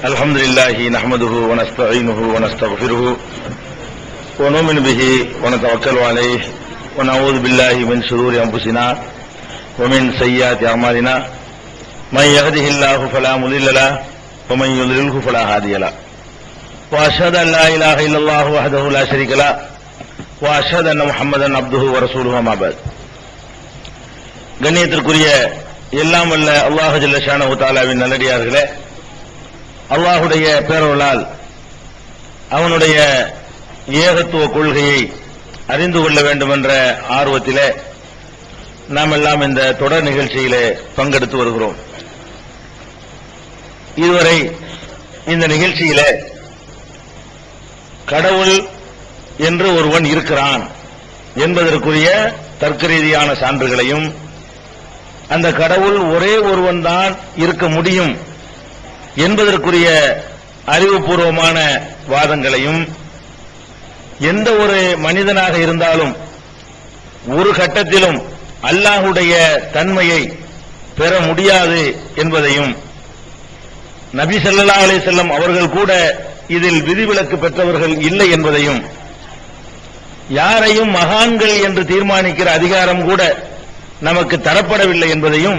الحمد لله نحمده ونستعينه ونستغفره ونؤمن به ونتوكل عليه ونعوذ بالله من شرور أنفسنا ومن سيئات أعمالنا من يهده الله فلا مضل له ومن يضلله فلا هادي له وأشهد أن لا إله إلا الله وحده لا شريك له وأشهد أن محمدا عبده ورسوله أما بعد. கண்ணியத்திற்குரிய எல்லாம் வல்ல அல்லாஹ் ஜல்ல ஷானஹு தஆலாவின் நல்லடியார்களே, அல்லாஹுடைய பேரருளால் அவனுடைய ஏகத்துவ கொள்கையை அறிந்து கொள்ள வேண்டும் என்ற ஆர்வத்திலே நாம் எல்லாம் இந்த தொடர் நிகழ்ச்சியிலே பங்கெடுத்து வருகிறோம். இதுவரை இந்த நிகழ்ச்சியிலே கடவுள் என்று ஒருவன் இருக்கிறான் என்பதற்குரிய தர்க்க ரீதியான சான்றுகளையும், அந்த கடவுள் ஒரே ஒருவன் தான் இருக்க முடியும் என்பதற்குரிய அறிவுபூர்வமான வாதங்களையும், எந்த ஒரு மனிதனாக இருந்தாலும் ஒரு கட்டத்திலும் அல்லாஹுடைய தன்மையை பெற முடியாது என்பதையும், நபி ஸல்லல்லாஹு அலைஹி வஸல்லம் அவர்கள் கூட இதில் விதிவிலக்கு பெற்றவர்கள் இல்லை என்பதையும், யாரையும் மகான்கள் என்று தீர்மானிக்கிற அதிகாரம் கூட நமக்கு தரப்படவில்லை என்பதையும்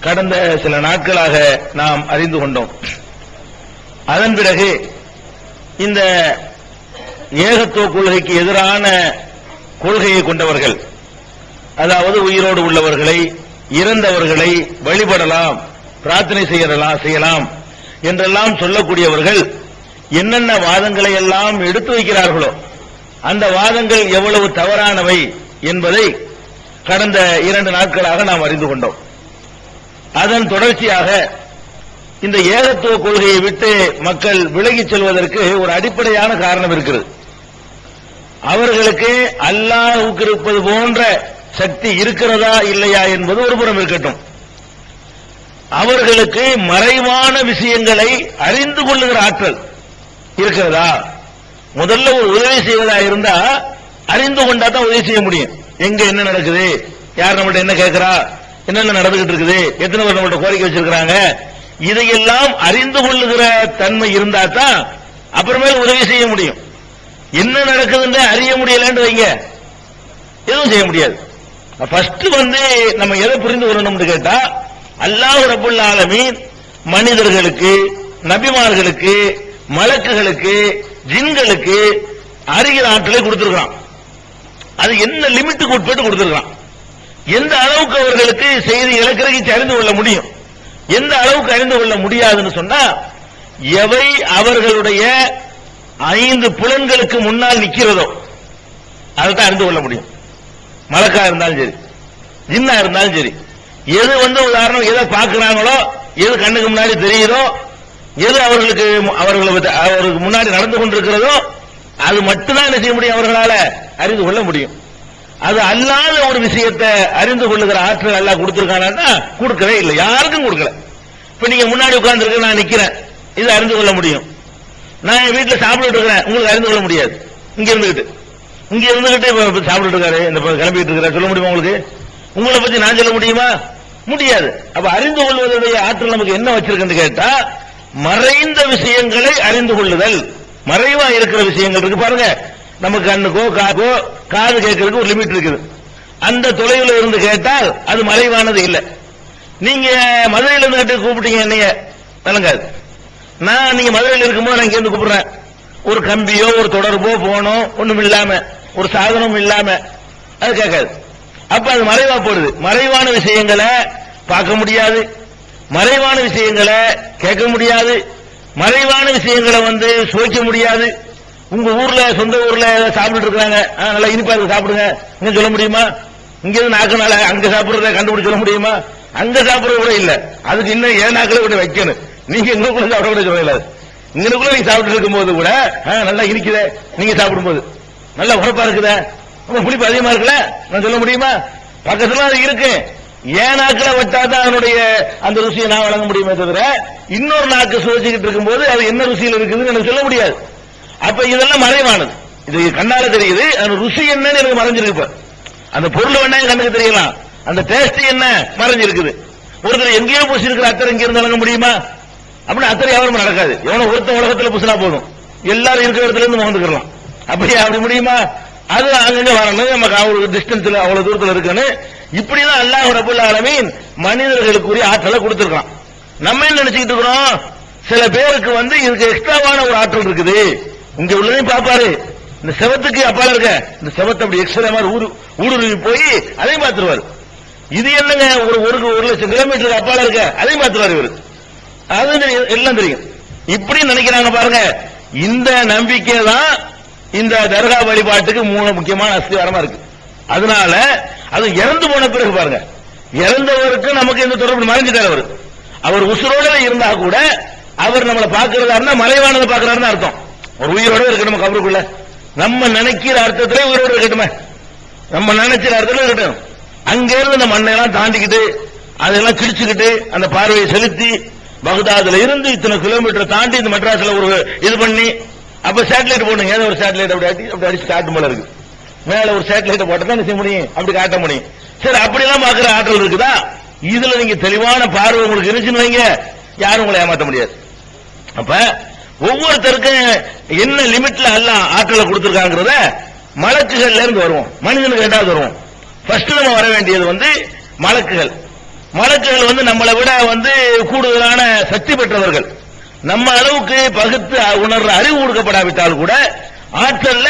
கடந்த சில நாட்களாக நாம் அறிந்து கொண்டோம். அதன் பிறகு இந்த ஏகத்துவ கொள்கைக்கு எதிரான கொள்கையை கொண்டவர்கள், அதாவது உயிரோடு உள்ளவர்களை, இறந்தவர்களை வழிபடலாம், பிரார்த்தனை செய்யலாம் என்றெல்லாம் சொல்லக்கூடியவர்கள் என்னென்ன வாதங்களை எல்லாம் எடுத்து வைக்கிறார்களோ அந்த வாதங்கள் எவ்வளவு தவறானவை என்பதை கடந்த 2 நாட்களாக நாம் அறிந்து கொண்டோம். அதன் தொடர்ச்சியாக இந்த ஏகத்துவ கொள்கையை விட்டு மக்கள் விலகிச் செல்வதற்கு ஒரு அடிப்படையான காரணம் இருக்கிறது. அவர்களுக்கு அல்லாஹ்வுக்கு இருப்பது போன்ற சக்தி இருக்கிறதா இல்லையா என்பது ஒரு புறம் இருக்கட்டும், அவர்களுக்கு மறைவான விஷயங்களை அறிந்து கொள்ளுகிற ஆற்றல் இருக்கிறதா? முதல்ல ஒரு உதவி செய்வதா இருந்தா அறிந்து கொண்டா தான் உதவி செய்ய முடியும். எங்க என்ன நடக்குது, யார் நம்மகிட்ட என்ன கேட்கிறா, என்னென்ன நடந்துகிட்டு இருக்குது, எத்தனை பேர் நம்மகிட்ட கோரிக்கை வச்சிருக்கிறாங்க, இதையெல்லாம் அறிந்து கொள்ளுகிற தன்மை இருந்தா தான் அப்புறமேல உதவி செய்ய முடியும். என்ன நடக்குதுன்னு அறிய முடியலன்னு வைங்க, எதுவும் செய்ய முடியாது. ஃபர்ஸ்ட் நம்ம எதை புரிந்து கொள்ளணும்னு கேட்டா, அல்லாஹ் ரப்புல் ஆலமீன் மனிதர்களுக்கு, நபிமார்களுக்கு, மலக்குகளுக்கு, ஜின்களுக்கு அறிகிற ஆற்றலை கொடுத்திருக்கான். அது என்ன லிமிட்டுக்கு உட்பட்டு கொடுத்திருக்கான். எந்த அளவுக்கு அவர்களுக்கு செய்திகளை கிரகிச்சு அறிந்து கொள்ள முடியும், எந்த அளவுக்கு அறிந்து கொள்ள முடியாதுன்னு சொன்னா, எவை அவர்களுடைய 5 புலன்களுக்கு முன்னால் நிக்கிறதோ அதைத்தான் அறிந்து கொள்ள முடியும். மலக்கா இருந்தாலும் சரி, ஜின்னா இருந்தாலும் சரி, எது உதாரணம் எதை பார்க்கிறாங்களோ, எது கண்ணுக்கு முன்னாடி தெரியுதோ, எது அவர்களுக்கு முன்னாடி நடந்து கொண்டிருக்கிறதோ அது மட்டும்தான் என்ன செய்ய முடியும், அவர்களால அறிந்து கொள்ள முடியும். அது அல்லாத ஒரு விஷயத்தை அறிந்து கொள்ளுகிற ஆற்றல் அல்லாஹ் கொடுத்திருக்கானா? கொடுக்கவே இல்லை, யாருக்கும் கொடுக்கல. இப்ப நீங்க முன்னாடி உட்கார்ந்து இருக்க, நான் நிக்கிறேன், இது அறிந்து கொள்ள முடியும். நான் என் வீட்டுல சாப்பிட்டு இருக்கிறேன், உங்களுக்கு அறிந்து கொள்ள முடியாது. இங்க இருந்துகிட்டு சாப்பிட்டு இருக்காரு, இந்த கிளம்பிட்டு இருக்கிற சொல்ல முடியுமா உங்களுக்கு? உங்களை பத்தி நான் சொல்ல முடியுமா? முடியாது. அப்ப அறிந்து கொள்வதுடைய ஆற்றல் நமக்கு என்ன வச்சிருக்குன்னு கேட்டா, மறைந்த விஷயங்களை அறிந்து கொள்ளுதல். மறைவா இருக்கிற விஷயங்கள் இருக்கு பாருங்க, நம்ம கண்ணுக்கோ காக்கோ காது கேட்கறதுக்கு ஒரு லிமிட் இருக்குது. அந்த தொலைவில் இருந்து கேட்டால் அது மறைவானது இல்லை. நீங்க மதுரையில இருந்து கூப்பிட்டீங்க, என்னைய விளங்காது. நீங்க மதுரையில் இருக்கும்போது நான் இங்க இருந்து கூப்பிடுறேன், ஒரு கம்பியோ ஒரு தொடர்போ போனோ ஒண்ணும் இல்லாம, ஒரு சாதனம் இல்லாம, அது கேட்காது. அப்ப அது மறைவா போடுது. மறைவான விஷயங்களை பார்க்க முடியாது, மறைவான விஷயங்களை கேட்க முடியாது, மறைவான விஷயங்களை சுவைக்க முடியாது. உங்க ஊர்ல, சொந்த ஊர்ல சாப்பிட்டு இருக்காங்க, நல்லா இனிப்பா இருக்கு சாப்பிடுங்க, இங்க சொல்ல முடியுமா? இங்க இருந்து நாக்குனால அங்க சாப்பிடுறத கண்டுபிடிச்சு சொல்ல முடியுமா? அங்க சாப்பிடுறது கூட இல்ல, அதுக்கு இன்னும் 7 நாட்களை கூட வைக்கணும். நீங்க எங்களுக்குள்ள சாப்பிட கூட சொல்லல, இங்களுக்குள்ள நீங்க சாப்பிட்டு இருக்கும் போது கூட நல்லா இனிக்குத, நீங்க சாப்பிடும் போது நல்லா உரப்பா இருக்குத, புளிப்பு அதிகமா இருக்குல்ல, நான் சொல்ல முடியுமா? பக்கத்துல அது இருக்கு. ஏன் நாக்கில வச்சாதான் அதனுடைய அந்த ருசியை நான் வழங்க முடியுமே தவிர, இன்னொரு நாக்கு சுவைச்சுக்கிட்டு இருக்கும் போது அது என்ன ருசியில் இருக்குதுன்னு எனக்கு சொல்ல முடியாது. அப்ப இதெல்லாம் மறைவானது. இது கண்ணால தெரியுது, அந்த ருசி என்னன்னு எனக்கு மறைஞ்சிருக்கு. அந்த பொருள் வேணா கண்ணுக்கு தெரியலாம், அந்த டேஸ்ட் என்ன மறைஞ்சிருக்குது. ஒருத்தர் எங்கேயோ பூசி இருக்கிற அத்தரை இங்க இருந்து வழங்க முடியுமா? அப்படின்னு அத்தரை வியாபாரம் நடக்காது. எவனோ ஒருத்தன் உலகத்துல பூசினா போதும், எல்லாரும் இருக்கிற இடத்துல இருந்து மோந்துக்கலாம். அப்படியே அப்படி முடியுமா? அது அங்கங்க வரணும், நமக்கு அவ்வளவு டிஸ்டன்ஸ்ல அவ்வளவு தூரத்துல இருக்குன்னு. இப்படிதான் அல்லாஹ் ரப்பல் ஆலமீன் மனிதர்களுக்குரிய ஆற்றலை கொடுத்திருக்கான். நம்ம என்ன நினைச்சுக்கிட்டு இருக்கிறோம், சில பேருக்கு இதுக்கு எக்ஸ்ட்ராவான ஒரு ஆற்றல் இருக்குது. இங்க உள்ளதையும் பாப்பாரு, இந்த செவத்துக்கு அப்பால இருக்க இந்த செவத்தை அப்படி எக்ஸ்ட்ரா மாதிரி ஊடுருவி போய் அதையும் பார்த்துருவாரு. இது என்னங்க, ஒரு லட்சம் கிலோமீட்டருக்கு அப்பால இருக்க அதையும் பார்த்துருவாரு இவரு. அது எல்லாம் தெரியும். இப்படி நினைக்கிறாங்க பாருங்க. இந்த நம்பிக்கை தான் இந்த தர்கா வழிபாட்டுக்கு முக்கியமான அஸ்திவாரமா இருக்கு. அதனால அது இறந்து போன பிறகு பாருங்க, இறந்தவருக்கு நமக்கு எந்த தொடர்பு மறைஞ்சிட்டார். அவர் உசுரோட இருந்தா கூட அவர் நம்மளை பார்க்கிறதா இருந்தா மறைவானதை பார்க்கிறாருன்னு அர்த்தம். ஒரு உயிரோட இருக்கணும் கபருக்குள்ள. நம்ம நினைக்கிற அர்த்தத்திலே உயிரோடு இருக்கட்டுமே, நம்ம நினைக்கிற அர்த்தத்தில் இருக்கட்டும். அங்க இருந்து அந்த மண்ணெல்லாம் தாண்டிக்கிட்டு அதெல்லாம் கிழிச்சுக்கிட்டு அந்த பார்வையை செலுத்தி பகதாதுல இருந்து இத்தனை கிலோமீட்டர் தாண்டி இந்த மெட்ராஸ்ல ஒரு இது பண்ணி, அப்ப சேட்டலைட் போடுங்க, ஏதோ ஒரு சேட்டலைட் அப்படி அடிச்சு காட்டும் போல இருக்கு. மேல ஒரு சேட்டலைட் போட்டா தான் செய்ய முடியும், அப்படி காட்ட முடியும். சரி, அப்படிலாம் பாக்குற ஆற்றல் இருக்குதா? இதுல நீங்க தெளிவான பார்வை உங்களுக்கு இருந்துச்சுன்னு வைங்க, யாரும் உங்களை ஏமாற்ற முடியாது. அப்ப ஒவ்வொருத்தருக்கும் என்ன லிமிட்ல எல்லாம் ஆற்றலை கொடுத்திருக்காங்கிறத மலக்குகள்ல இருந்து வருவோம், மனிதனுக்கு ரெண்டாவது வருவோம். ஃபர்ஸ்ட் நம்ம வர வேண்டியது மலக்குகள். மலக்குகள் நம்மளை விட கூடுதலான சக்தி பெற்றவர்கள். நம்ம அளவுக்கு பகுத்து உணர்ற அறிவு கொடுக்கப்படாவிட்டால் கூட ஆற்றல்ல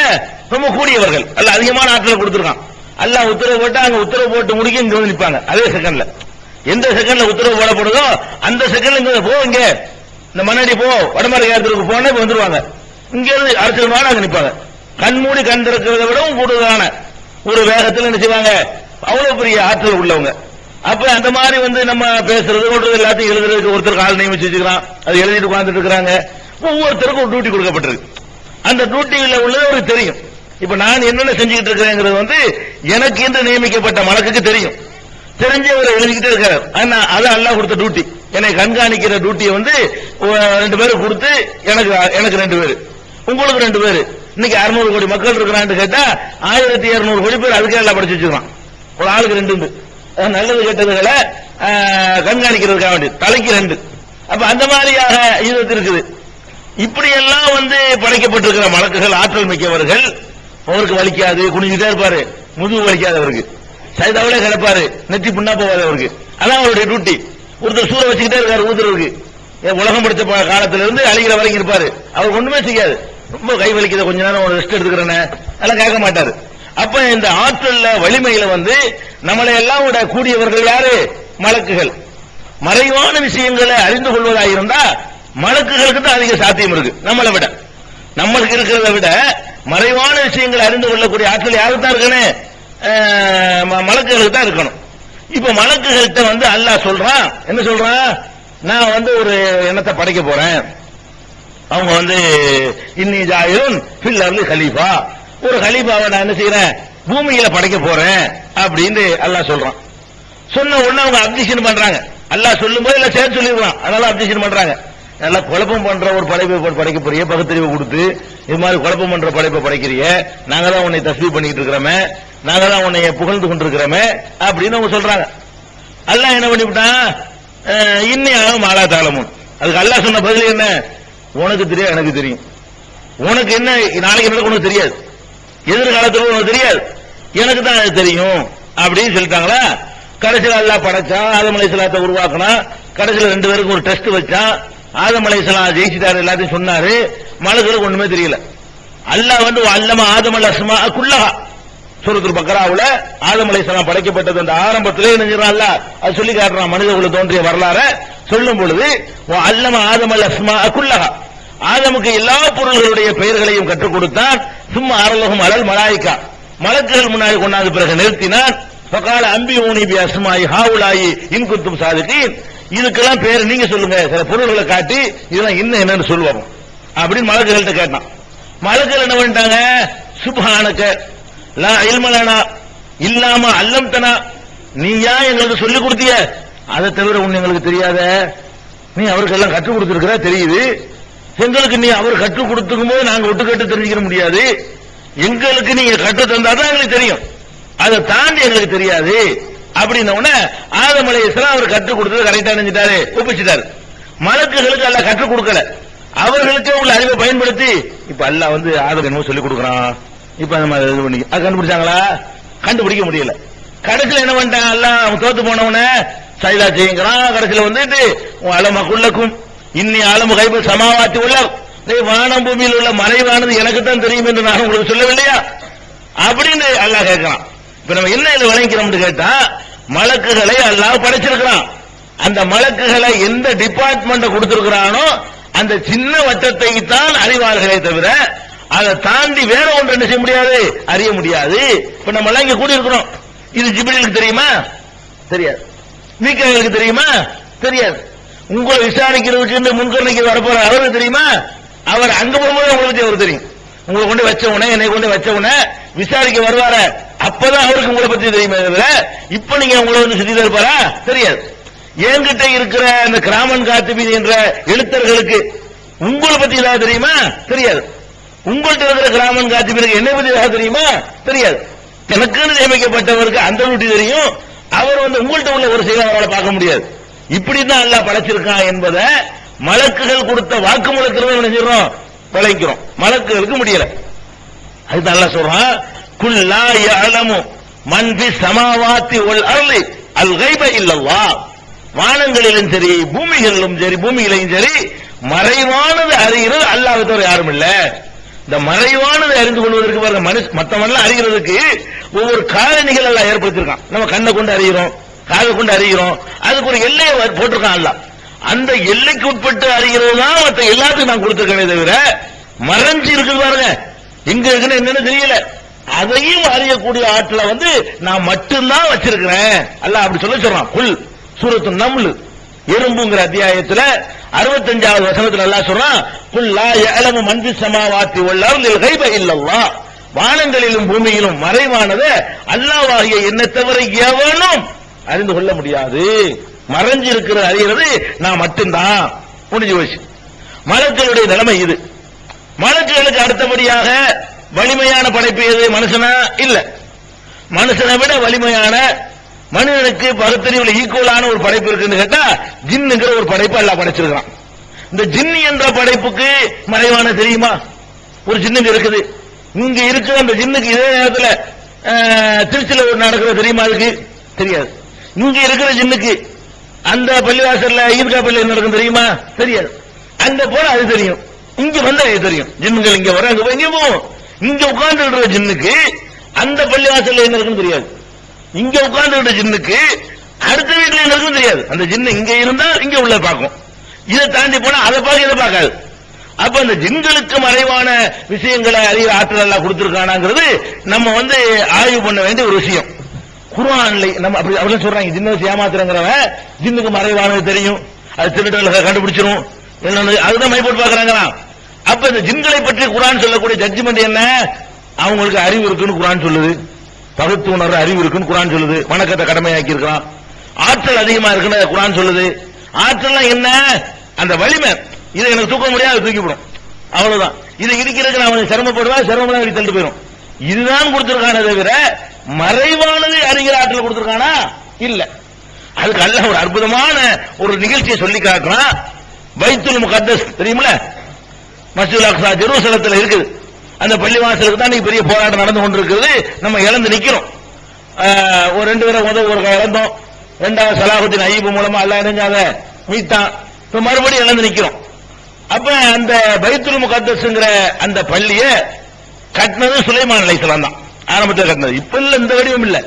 ரொம்ப கூடியவர்கள். அல்ல அதிகமான ஆற்றலை கொடுத்திருக்கான். அல்லாஹ் உத்தரவு போட்டு அங்க உத்தரவு போட்டு முடிக்க இங்க வந்து நிற்பாங்க. அதே செகண்ட்ல, எந்த செகண்ட்ல உத்தரவு போடப்படுதோ அந்த செகண்ட்ல இங்க போ, இங்க இந்த மண்ணடி போ, வடமர ஏறத்துக்கு போன வந்துருவாங்க. இங்க இருந்து அரசியல் அங்க நிற்பாங்க. கண்மூடி கண் திறக்கிறத விடவும் கூடுதலான ஒரு வேகத்தில் என்ன செய்வாங்க, அவ்வளவு பெரிய ஆற்றல் உள்ளவங்க. அப்ப அந்த மாதிரி நம்ம பேசுறது சொல்றது எல்லாத்தையும் எழுதுறதுக்கு ஒருத்தருக்கு ஆள் நியமிச்சு வச்சுக்கிறான், அது எழுதிட்டு உட்கார்ந்துட்டு இருக்கிறாங்க. ஒவ்வொருத்தருக்கும் ஒரு டியூட்டி கொடுக்கப்பட்டிருக்கு. அந்த டியூட்டியில உள்ளது அவருக்கு தெரியும். இப்ப நான் என்னென்ன செஞ்சுக்கிட்டு இருக்கிறேங்கிறது எனக்கு என்று நியமிக்கப்பட்ட மலக்குக்கு தெரியும். தெரிஞ்சு அவர் எழுதிக்கிட்டே இருக்காரு. ஆனா அது அல்லாஹ் கொடுத்த டியூட்டி. என்னை கண்காணிக்கிற டியூட்டியை 2 பேருக்கு கொடுத்து, எனக்கு 2 பேரு, உங்களுக்கு 2 பேரு. இன்னைக்கு 600 கோடி மக்கள் இருக்கிறான்னு கேட்டா 1200 கோடி பேர் அதுக்கே எல்லாம் படிச்சு வச்சுக்கலாம். ஒரு ஆளுக்கு 2 நல்லது கெட்டதுகளை கண்காணிக்கிறதுக்காக வேண்டி தலைக்கு 2. அப்ப அந்த மாதிரியாக இது இருக்குது. இப்படி எல்லாம் படைக்கப்பட்டிருக்கிற மலக்குகள் ஆற்றல் மிக்கவர்கள். அவருக்கு வலிக்காது, குனிஞ்சிட்டே இருப்பாரு, முதுகு வலிக்காதவருக்கு, சைதாவிலே கிடப்பாரு, நெத்தி புண்ணா போவாது அவருக்கு. அதான் அவருடைய டியூட்டி. ஒருத்தர் சூற வச்சுக்கிட்டே இருக்காரு ஊதுறதுக்கு. உலகம் படித்த காலத்துல இருந்து அழிகிற வரைக்கும் இருப்பாரு. அவர் ஒண்ணுமே செய்யாது. ரொம்ப கை வலிக்குத, கொஞ்ச நேரம் ஒரு ரெஸ்ட் எடுத்துக்கிறேன்னு அதெல்லாம் கேட்க மாட்டாரு. அப்ப இந்த ஆற்றல்ல வலிமையில நம்மளை எல்லாம் விட கூடியவர்கள் யாரு? மலக்குகள். மறைவான விஷயங்களை அறிந்து கொள்வதாக இருந்தா மலக்குகளுக்கு தான் அதிக சாத்தியம் இருக்கு. நம்மளை விட, நம்மளுக்கு இருக்கிறத விட மறைவான விஷயங்களை அறிந்து கொள்ளக்கூடிய ஆற்றல் யாருக்கு தான் இருக்கணும்? மலக்குகளுக்கு தான் இருக்கணும். இப்ப மலக்குகள்கிட்ட அல்லாஹ் சொல்றான், என்ன சொல்றான்? நான் ஒரு எண்ணத்தை படைக்க போறேன். அவங்க இன்னி ஜாயிலுன் ஃபில் அர்லி கலீஃபா, ஒரு கலீஃபாவை நான் என்ன செய்யறேன், பூமியில படைக்க போறேன் அப்படின்னு அல்லாஹ் சொல்றான். சொன்ன உடனே அவங்க அப்ஜெக்ஷன் பண்றாங்க. அல்லாஹ் சொல்லும் போது எல்லாம் சேர்த்து சொல்லிடுவான், அதனால அப்ஜெக்ஷன் பண்றாங்க. நல்லா குழப்பம் பண்ற ஒரு படைப்பை படைக்க போறிய, பகுத்தறிவை கொடுத்து இது மாதிரி குழப்பம் பண்ற படைப்பை படைக்கிறிய, நாங்க தான் உன்னை தஸ்பீஹ் பண்ணிட்டு இருக்கிறோமே, நாங்க தான் உன்னை புகழ்ந்து கொண்டிருக்கிறோமே அப்படின்னு அவங்க சொல்றாங்க. அல்லாஹ் என்ன பண்ணிவிட்டான்? இன்னும் மாலா தாளமும். அதுக்கு அல்லாஹ் சொன்ன பதில் என்ன? உனக்கு தெரியாது, எனக்கு தெரியும். உனக்கு என்ன நாளைக்கு நடக்கும் உனக்கு தெரியாது, எதிர்காலத்தில் உனக்கு தெரியாது, எனக்கு தான் அது தெரியும் அப்படின்னு சொல்லிட்டாங்களா. கடைசியில் அல்லாஹ் படைச்சான், ஆதம் அலைஹிஸ்ஸலாத்தை உருவாக்கினா. கடைசியில் 2 பேருக்கு ஒரு டெஸ்ட் வச்சான். ஆதம் அலைஹிஸ்ஸலாம் ஜெயிச்சிட்டாரு, எல்லாத்தையும் சொன்னாரு. மலக்குகளுக்கு ஒண்ணுமே தெரியல. அல்லாஹ் அல்லம ஆதம் அல்-அஸ்மா குல்லஹா, சூரத்துல் பக்ராவுல ஆதம் அலைஹிஸ்ஸலாம் படைக்கப்பட்டது அந்த ஆரம்பத்திலே நினைஞ்சிடறான். அல்லாஹ் அது சொல்லி காட்டுறான். மனிதகுல தோன்றிய வரலாறு சொல்லும் பொழுது அல்லம ஆதம் அல்-அஸ்மா குல்லஹா, ஆதமுக்கு எல்லா பொருள்களுடைய பெயர்களையும் கற்றுக் கொடுத்தான். சும்மா அரலகும் அலல் மலாயிகா, மலக்குகள் முன்னாடி கொண்டாந்து பிறகு நிறுத்தினான். ஃபகால அம்பியூனி பி அஸ்மாஇ ஹாவுலாயி இன் குன்தும் சாதிகீன், இதுக்கெல்லாம் பேர் நீங்க சொல்லுங்க, சில பொருள்களை காட்டி இதெல்லாம் என்னன்னு சொல்லுவாங்க அப்படின்னு மலக்குகள்கிட்ட கேட்டான். மலக்குகள் என்ன பண்ணிட்டாங்க? சுப்ஹானக லா இல்ம லனா இல்லாம அல்லம்தனா, நீயா எங்களுக்கு சொல்லிக் கொடுத்திய, அதை தவிர ஒண்ணு எங்களுக்கு தெரியாத. நீ அவருக்கெல்லாம் கற்றுக் கொடுத்திருக்கிற தெரியுது, எங்களுக்கு நீ அவர் கற்றுக் கொடுத்துக்கும் போது நாங்க ஒட்டு கேட்டு தெரிஞ்சுக்க முடியாது. எங்களுக்கு நீங்க கற்று தந்தாதான் எங்களுக்கு தெரியும், அதை தாண்டி எங்களுக்கு தெரியாது அப்படின்ன உடனே ஆதம் அலைஹிஸ்ஸலாம் அவர் கற்றுக் கொடுத்தது கரெக்டா நினைச்சிட்டாரு, ஒப்பிச்சிட்டாரு. மலக்குகளுக்கு அல்லாஹ் கற்றுக் கொடுக்கல, அவர்களுக்கே உள்ள அறிவை பயன்படுத்தி இப்ப அல்லாஹ் வந்து ஆதம் என்னமோ சொல்லி கொடுக்குறான், இப்ப நம்ம இது பண்ணி அது கண்டுபிடிச்சாங்களா? கண்டுபிடிக்க முடியல. கடைசியில் என்ன பண்ணிட்டாங்க, அல்லாஹ் அவன் தோத்து போனவன சைதா செய்யுங்கிறான். கடைசியில் வந்துட்டு அலமக்குள்ளக்கும் இன்னி ஆலமு கைபு சமாவாத்தி உள்ள வானம் பூமியில் உள்ள மறைவானது எனக்கு தான் தெரியும் என்று நான் உங்களுக்கு சொல்லவில்லையா அப்படின்னு அல்லாஹ் கேட்கிறான். இப்ப நம்ம என்ன இதை விளங்கிறோம்னு கேட்டா, மலக்குகளை அல்லாஹ் படைச்சிருக்கிறான். அந்த மலக்குகளை எந்த டிபார்ட்மெண்ட் கொடுத்திருக்கிறானோ அந்த சின்ன வட்டத்தை தான் அறிவார்களே தவிர அதை தாண்டி வேற ஒன்று என்ன செய்ய முடியாது, அறிய முடியாது. இப்ப நம்ம எல்லாம் இங்க கூடி இருக்கிறோம், இது ஜிப்ரீலுக்கு தெரியுமா? தெரியாது. மீகாயிலுக்கு தெரியுமா? தெரியாது. உங்களை விசாரிக்கிறதுக்கு இந்த முன்கரணைக்கு வரப்போற அவருக்கு தெரியுமா? அவர் அங்க போகும்போது உங்களுக்கு அவர் தெரியும். உங்களை கொண்டு வச்ச உடனே, என்னை கொண்டு வச்ச உடனே விசாரிக்க வருவார, அப்பதான் அவருக்கு உங்களை பத்தி தெரியுமே தவிர இப்ப நீங்க உங்களை வந்து சுத்தி இருப்பாரா? தெரியாது. என்கிட்ட இருக்கிற அந்த கிராமன் காத்திபீன் என்ற எழுத்தர்களுக்கு உங்களை பத்தி ஏதாவது தெரியுமா? தெரியாது. உங்கள்கிட்ட இருக்கிற கிராமன் காத்திபீனுக்கு என்னை பத்தி ஏதாவது தெரியுமா? தெரியாது. எனக்குன்னு நியமிக்கப்பட்டவருக்கு அந்த ரூட்டி தெரியும், அவர் வந்து உங்கள்கிட்ட உள்ள ஒரு செயலை அவரால் பார்க்க முடியாது. இப்படிதான் அல்லாஹ் படைச்சிருக்கான் என்பதை மலக்குகள் கொடுத்த வாக்குமூலத்திலிருந்து என்ன செய்றோம், விளங்கிறோம். மலக்குகளுக்கு முடியல. அது அல்லாஹ் சொல்றான், குல் லா யஅலமு மன் ஃபிஸ் ஸமாவாத்தி வல் அர்லி அல் கைப இல்லல்லாஹ். வானங்களிலும் சரி பூமிகளிலும் சரி, பூமியிலையும் சரி மறைவானது அறிகிறது அல்லாஹ்வை தவிர யாரும் இல்ல. இந்த மறைவானது அறிந்து கொள்வதற்கு பாருங்க, மத்தவெல்லாம் அறிகிறதுக்கு ஒவ்வொரு காரணிகள் எல்லாம் ஏற்படுத்திருக்கான். நம்ம கண்ணை கொண்டு அறிகிறோம், காதை கொண்டு அறிகிறோம், அதுக்கு ஒரு எல்லையை போட்டிருக்கான் அல்லாஹ். அந்த எல்லைக்கு உட்பட்டு அறிகிறது தான் மற்ற எல்லாத்துக்கும் நான் கொடுத்திருக்கேனே தவிர மறைஞ்சு இருக்குது பாருங்க, எங்க இருக்குன்னு என்னன்னு தெரியல, அதையும் அறியக்கூடிய ஆற்றலை வந்து நான் மட்டும்தான் வச்சிருக்கிறேன் அல்லாஹ் அப்படி சொல்றான். குல் சூரத்து நம்ல் எறும்புங்கிற அத்தியாயத்துல 65வது வசனத்துல அல்லாஹ் சொல்றான், குல் லா யஅலமு மன் ஃபிஸ் ஸமாவாத்தி வல் அர்லில் கைப இல்லல்லாஹ். வானங்களிலும் பூமியிலும் மறைவானது அல்லாஹ்வாகிய என்னை தவிர எவனும் அறிந்து கொள்ள முடியாது. மறைஞ்சு இருக்கிற அறிகிறது நான் மட்டும்தான். முடிஞ்சு போச்சு. மலக்குகளுடைய நிலைமை இது. மலக்குகளுக்கு அடுத்தபடியாக வலிமையான படைப்பு எது? மனுஷனா? இல்ல. மனுஷனை விட வலிமையான, மனிதனுக்கு பகுத்தறிவுல ஈக்குவலான ஒரு படைப்பு இருக்குன்னு கேட்டா ஜின்னுங்கிற ஒரு படைப்பு அல்லாஹ் படைச்சிருக்கான். இந்த ஜின்னு என்ற படைப்புக்கு மறைவான தெரியுமா? ஒரு ஜின்னுங்க இருக்குது. இங்க இருக்கிற அந்த ஜின்னுக்கு இதே நேரத்தில் திருச்சியில ஒரு நடக்கிறது தெரியுமா? அதுக்கு தெரியாது. இங்க இருக்கிற ஜின்னுக்கு அந்த பள்ளிவாசல்ல ஈத்கா பள்ளி நடக்கும் தெரியுமா? தெரியாது. அங்க போன அது தெரியும், இங்க வந்தா அது தெரியும். ஜின்னுகள் இங்க வர அங்க எங்க போகும். இங்க உட்கார்ந்து இருக்கிற ஜின்னுக்கு அந்த பள்ளிவாசல்ல என்ன இருக்குன்னு தெரியாது. இங்க உட்கார்ந்து இருக்கிற ஜின்னுக்கு அடுத்த வீட்டுல என்ன இருக்குன்னு தெரியாது. அந்த ஜின்னு இங்க இருந்தா இங்க உள்ள பார்க்கும், இதை தாண்டி போனா அதை பார்க்க இதை பார்க்காது. அப்ப அந்த ஜின்களுக்கு மறைவான விஷயங்களை அறிய ஆற்றல் எல்லாம் கொடுத்திருக்கானாங்கிறது நம்ம வந்து ஆய்வு பண்ண வேண்டிய ஒரு விஷயம். குர்ஆன்ல நம்ம அப்படி அவர்கள் சொல்றாங்க, ஜின்ன ஏமாத்துறங்கிறவன் ஜின்னுக்கு மறைவானது தெரியும், அது திருடர்களை கண்டுபிடிச்சிரும், அதுதான் மை போட்டு பாக்குறாங்களா. அப்ப இந்த ஜின்களை பற்றி குர்ஆன் சொல்லக்கூடிய ஜட்ஜ்மெண்ட் என்ன? அவங்களுக்கு அறிவு இருக்குன்னு குர்ஆன் சொல்லுது, பகுத்து உணர்ற அறிவு இருக்குன்னு குர்ஆன் சொல்லுது, வணக்கத்தை கடமையாக்கி இருக்கான், ஆற்றல் அதிகமா இருக்குன்னு குர்ஆன் சொல்லுது. ஆற்றல் என்ன? அந்த வலிமை. இதை எனக்கு தூக்க முடியாது, தூக்கிவிடும், அவ்வளவுதான். இதை இடிக்கிறதுக்கு நான் சிரமப்படுவேன், சிரமம் தள்ளி போயிடும். இதுதான் கொடுத்திருக்கானே தவிர மறைவானது அறிகிற ஆற்றல் கொடுத்திருக்கானா? இல்ல. அதுக்கு அல்லாஹ் ஒரு அற்புதமான ஒரு நிகழ்ச்சியை சொல்லி காட்டுறான். பைத்துல் முகத்தஸ் தெரியுமில்ல, மஸ்ஜிதுல் அக்ஸா ஜெருசலத்தில் இருக்குது. அந்த பள்ளிவாசலுக்கு தான் பெரிய போராட்டம் நடந்து கொண்டிருக்கிறது. நம்ம இழந்து நிக்கிறோம். ஒரு 2 பேரை ஒரு இழந்தோம். 2வது சலாஹுத்தீன் அய்யூப் மூலமா அல்லாஹ் இணைஞ்சாத மீட்டான். இப்ப மறுபடியும் இழந்து நிக்கிறோம். அப்ப அந்த பைத்துல் முகத்தஸ்ங்கிற அந்த பள்ளியை கட்டினது சுலைமான் அலைஹிஸ்ஸலாம் தான் ஆரம்பத்தில் கட்டினது. இப்ப இல்ல, இந்த வடிவம் இல்ல,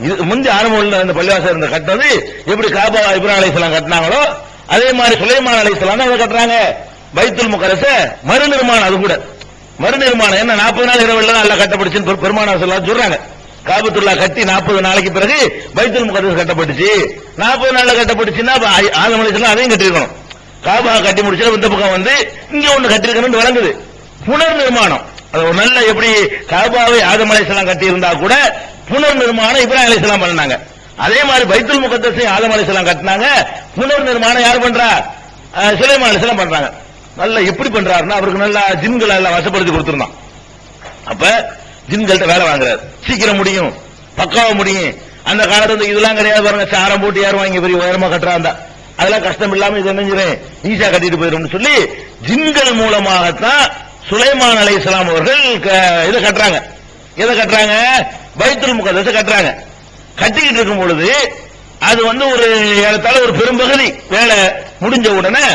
இது முந்தி ஆரம்பம் உள்ள அந்த பள்ளிவாசல் இருந்த கட்டினது. எப்படி காபா இப்ராஹிம் அலைஹிஸ்ஸலாம் கட்டினாங்களோ அதே மாதிரி சுலைமான் அலைஹிஸ்ஸலாம் தான் கட்டுறாங்க. பைத்துல் முகத்தஸ மறுநிர்மாணம், அது கூட மறுநிர்மாணம். என்ன 40 நாள் இரவுல தான் எல்லாம் கட்டப்பட்டுச்சுன்னு பெருமானார் சொல்றாங்க. காபத்துல்லா கட்டி 40 நாளைக்கு பிறகு பைத்துல் முகத்தஸ் கட்டப்பட்டுச்சு. 40 நாள்ல கட்டப்பட்டுச்சுன்னா ஆதம் அலைஹிஸ்ஸலாம் அதையும் கட்டிருக்கணும். காபா கட்டி முடிச்சா இந்த பக்கம் வந்து இங்க ஒண்ணு கட்டிருக்கணும்னு வழங்குது. புனர் நிர்மாணம். அது ஒரு நல்ல, எப்படி காபாவை ஆதம் அலைஹிஸ்ஸலாம் கட்டி இருந்தா கூட புனர் நிர்மாணம் இப்ராஹிம் அலைஹிஸ்ஸலாம் பண்ணாங்க. அதே மாதிரி பைத்துல் முகத்தஸை ஆதம் அலைஹிஸ்ஸலாம் கட்டினாங்க. புனர் நிர்மாணம் யார் பண்றா? சுலைமான் அலைஹிஸ்ஸலாம் பண்றாங்க. நல்லா எப்படி பண்றாருன்னா அவருக்கு நல்லா ஜின்களை எல்லாம் வசப்படுத்தி கொடுத்திருந்தான். அப்ப ஜின்கள்ட்ட வேலை வாங்குறாரு, சீக்கிரம் முடியும், பக்காவா முடியும். அந்த காலத்துல இதெல்லாம் கிடையாது பாருங்க, சாரம் போட்டு யாரும் வாங்கி பெரிய உயரமா கட்டுறாங்க, அதெல்லாம் கஷ்டம் இல்லாம இது என்ன ஈஸியா கட்டிட்டு போயிடும் சொல்லி ஜின்கள் மூலமாகத்தான் சுலைமான் அலைஹிஸ்ஸலாம் அவர்கள் இதை கட்டுறாங்க. எதை கட்டுறாங்க? பைத்துல் முகத்தஸை கட்டுறாங்க. கட்டிக்கிட்டு இருக்கும் பொழுது அது ஒரு ஏறத்தாழ ஒரு பெரும்பகுதி வேலை முடிஞ்ச உடனே,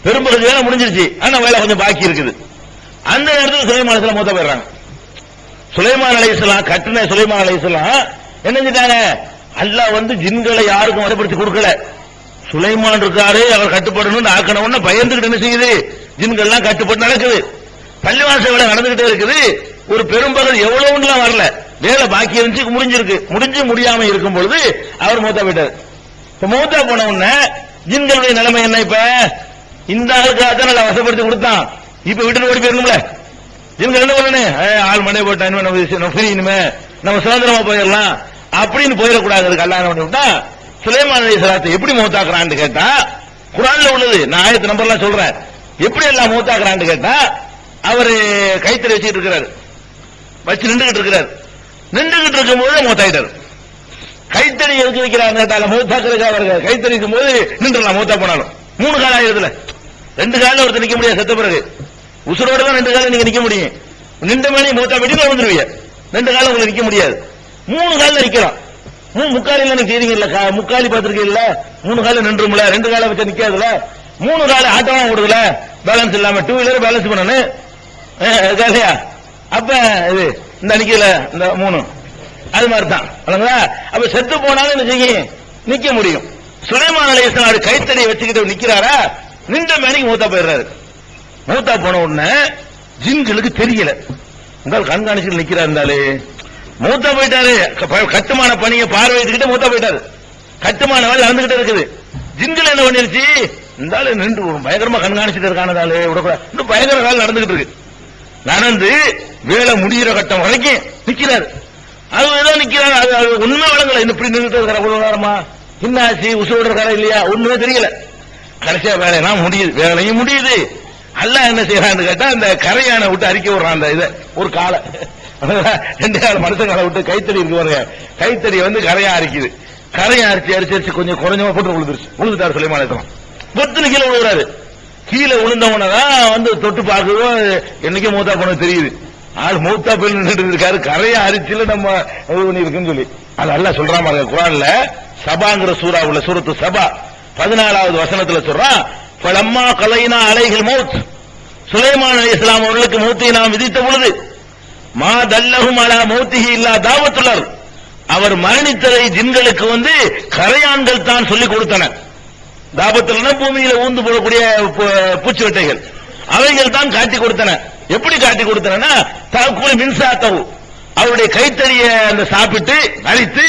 பெரும்பகுதி வேலை முடிஞ்சிருச்சு, ஆனா வேலை கொஞ்சம் பாக்கி இருக்குது. அந்த நேரத்தில் சுலைமான் அலைஹிஸ்ஸலாம் மூத்தா போயிடுறாங்க. சுலைமான் அலைஹிஸ்ஸலாம் கட்டின சுலைமான் அலைஹிஸ்ஸலாம் என்ன செஞ்சிட்டாங்க? அல்லாஹ் ஜின்களை யாருக்கும் வரைப்படுத்தி கொடுக்கல. சுலைமான் இருக்காரு, அவர் கட்டுப்படணும்னு ஆக்கணும்னு பயந்துகிட்டு என்ன செய்யுது? ஜின்கள்லாம் கட்டுப்பட்டு நடக்குது. பள்ளிவாச வேலை நடந்துகிட்டே இருக்குது. ஒரு பெரும்பகுதி எவ்வளவுலாம் வரல, வேலை பாக்கி இருந்துச்சு, முடிஞ்சிருக்கு. முடிஞ்சு முடியாம இருக்கும் பொழுது அவர் மூத்தா போயிட்டார். இப்ப மூத்தா போன உடனே ஜின்களுடைய நிலைமை என்ன? இப்ப இந்த ஆளுக்காக தான் நல்லா வசப்படுத்தி கொடுத்தான், இப்ப விட்டு ஓடி போயிடணும்ல. ஜின்கள் என்ன பண்ணு, ஆள் மண்டை போட்டா இனிமே நம்ம சுதந்திரமா போயிடலாம் அப்படின்னு போயிடக்கூடாது. அல்லாஹ் என்ன விட்டா சுலைமான் அலைஹிஸ்ஸலாத்தை எப்படி மௌத்தாக்குறான்னு கேட்டா, குர்ஆன்ல உள்ளது, நான் ஆயத்து நம்பர்லாம் சொல்றேன். எப்படி எல்லாம் மௌத்தாக்குறான்னு கேட்டா, அவரு கைத்தறி வச்சுட்டு இருக்கிறாரு, வச்சு நின்றுகிட்டு இருக்கிறார். நின்றுகிட்டு இருக்கும் போது மௌத்தாயிட்டார். கைத்தறி எதுக்கு வைக்கிறாங்க கேட்டால மௌத்தாக்குறதுக்காக அவர்கள் கைத்தறி இருக்கும் போது நின்றுலாம் மௌத்தா போனாலும் 3 காலம் ஆயிருதுல. 2 காலம் ஒருத்தர் நிக்க முடியாது, செத்த பிறகு உசுரோட தான் 2 காலம் நீங்க நிக்க முடியும். நின்ற மேலே மௌத்தா போயிட்டு வந்துருவீங்க. 2 காலம் உங்களுக்கு நிக்க முடியாது. 3 காலில் நிக்கலாம். முக்காலில எனக்கு செய்றீங்கல்ல, முக்காலி பார்த்திருக்கீங்கல்ல, 3 காலம் நின்றும்ல, 2 காலம் வச்சா நிக்காதுல, 3 காலம் ஆட்டமா ஓடுதுல, பேலன்ஸ் இல்லாம 2 வீலர் பேலன்ஸ் பண்ணணும் இல்லையா? அப்ப இது இந்த நிக்கல, இந்த 3 அது மாதிரி தான். அப்ப செத்து போனாலும் என்ன செய்யும்? நிக்க முடியும். சுலைமான் அலைஹிஸ்ஸலாம் கைத்தடியை வச்சுக்கிட்டு நிக்கிறாரா, நின்ற மேனிக்கு மூத்தா போயிடுறாரு. மூத்தா போன உடனே ஜின்களுக்கு தெரியல, உங்கள் கண்காணிச்சு நிக்கிறா இருந்தாலே மூத்தா போயிட்டாரு. கட்டுமான பணியை பார்வையிட்டு மூத்தா போயிட்டாரு. கட்டுமான வேலை நடந்துகிட்டே இருக்குது. ஜின்கள் என்ன பண்ணிருச்சு, இருந்தாலும் நின்று பயங்கரமா கண்காணிச்சுட்டு இருக்கானதாலே இன்னும் பயங்கர வேலை நடந்துகிட்டு இருக்கு. நடந்து வேலை முடிகிற கட்டம் வரைக்கும் நிக்கிறாரு. அதுதான் நிக்கிறாரு. அது ஒண்ணுமே வழங்கல. இன்னும் இப்படி நின்றுட்டு இருக்கிற அவ்வளவு நேரமா இன்னாச்சு உசுரோட இருக்காரா இல்லையா ஒண்ணுமே தெரியல. கடைசியா வேலையெல்லாம் முடியுது, வேலையும் முடியுது. அல்லாஹ் என்ன செய்யறான்னு கேட்டா, அந்த கரையான விட்டு அறிக்கை விடுறான். அந்த இதை ஒரு காலை 2 கால மனுஷங்களை விட்டு கைத்தறி இருக்கு பாருங்க, கைத்தறி கரையா அரிக்குது. கரையா அரிச்சு அரிச்சு அரிச்சு கொஞ்சம் குறைஞ்சமா போட்டு விழுந்துட்டாரு சுலைமான் அலைஹிஸ்ஸலாம். பொத்துன்னு கீழே விழுகிறாரு. கீழே விழுந்தவனதான் தொட்டு பார்க்குறோம், என்னைக்கே மூத்தா போன தெரியுது. ஆள் மூத்தா போய் நின்றுட்டு இருக்காரு, கரையா அரிச்சுல நம்ம இருக்குன்னு சொல்லி. அது அல்லாஹ் சொல்றான் பாருங்க குர்ஆன்ல, சபாங்கிற சூரா உள்ள சூரத்து சபா 14வது வசனத்துல சொல்றான், ஃபலம்மா கலைனா அலைஹில் மௌத், சுலைமான் அலைஹிஸ்ஸலாம் அவர்களுக்கு மௌத்தை நாம் விதித்த பொழுது, மா தல்லஹும் அலா மௌத்திஹி இல்லா தாவத்துல்லர், அவர் மரணித்ததை ஜின்களுக்கு கரையான்கள் தான் சொல்லிக் கொடுத்தன. தாபத்துலனா பூமியில ஊந்து போடக்கூடிய பூச்சி வெட்டைகள், அவைகள் தான் காட்டி கொடுத்தன. எப்படி காட்டி கொடுத்தனா, தாக்குல மின்சாத்தவு, அவருடைய கைத்தறிய அந்த சாப்பிட்டு அழித்து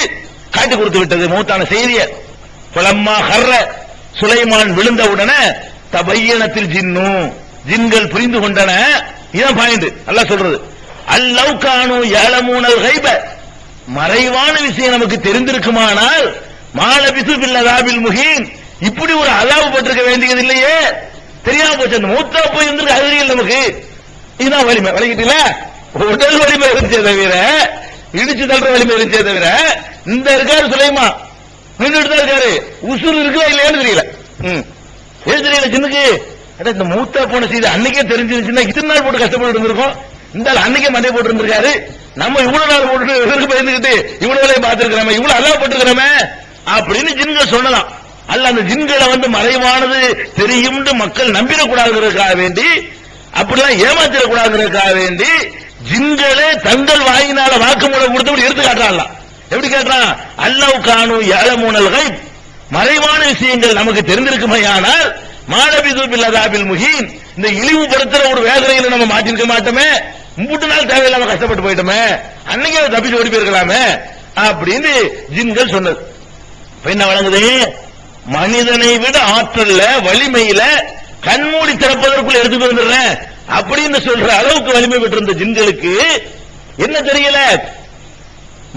காட்டி கொடுத்து விட்டது மௌத்தான செய்திய. பலம்மா ஹர்ர, சுலைமான் விழுந்த உடனே தபையனத்தில் ஜின்னு, ஜின்கள் புரிந்து கொண்டன. இதான் பாயிண்ட் அல்லாஹ் சொல்றது. அல்லவ் கானு யலமூனல் கைப, மறைவான விஷயம் நமக்கு தெரிந்திருக்குமானால், மாலபிசு பில்லதாபில் முஹீன், இப்படி ஒரு அலாவு பட்டிருக்க வேண்டியது இல்லையே. தெரியாம போச்சு. அந்த மூத்தா போய் இருந்திருக்க அறிவியல் நமக்கு. இதுதான் வலிமை. விளங்கிட்டீங்களா? உடல் வலிமை இருந்துச்சே தவிர, இடிச்சு தள்ளுற வலிமை இருந்துச்சே தவிர, இந்த இருக்காரு சுலைமான் நின்றுட்டு தான் இருக்காரு. உசுறு இருக்குதா இல்லையான்னு தெரியல. எது தெரியல ஜின்னுக்கு. இந்த மூத்தா போன செய்தி அன்னைக்கே தெரிஞ்சிருச்சுன்னா இத்தனை நாள் போட்டு கஷ்டப்பட்டு இருந்திருக்கோம். இந்த அன்னைக்கே மண்டை போட்டு இருந்திருக்காரு. நம்ம இவ்வளவு நாள் போட்டு இவருக்கு பயந்துகிட்டு இவ்வளவு வேலையை பார்த்திருக்கிறோமே, இவ்வளவு அல்லாஹ்பட்டிருக்கிறோமே அப்படின்னு ஜின்கள் சொல்லலாம். அல்ல அந்த ஜின்களை மறைவானது தெரியும் மக்கள் நம்பிடக்கூடாதுங்கிறதுக்காக வேண்டி, அப்படிலாம் ஏமாத்திடக்கூடாதுங்கிறதுக்காக வேண்டி ஜின்களே தங்கள் வாயினால வாக்குமூலம் கொடுத்து எடுத்து காட்டுறான். எப்படி கேட்டான்? அல்லவ் கானு யலமூனல் கைப், மறைவான விஷயங்கள் நமக்கு தெரிந்திருக்குமையானால், மாலபிது பில்லதாபில் முஹீன், இந்த இழிவுபடுத்துற ஒரு வேதனையில நம்ம மாட்டிருக்க மாட்டோமே, 3 நாள் தேவையில்லாம கஷ்டப்பட்டு போயிட்டோமே, அன்னைக்கே தப்பிச்சு ஓடி போயிருக்கலாமே அப்படின்னு ஜின்கள் சொன்னது. என்ன வழங்குது? மனிதனை விட ஆற்றல்ல வலிமையில கண்மூடி திறப்பதற்குள் எடுத்துட்டு வந்துடுறேன் அப்படின்னு சொல்ற அளவுக்கு வலிமை பெற்றிருந்த ஜின்களுக்கு என்ன தெரியல?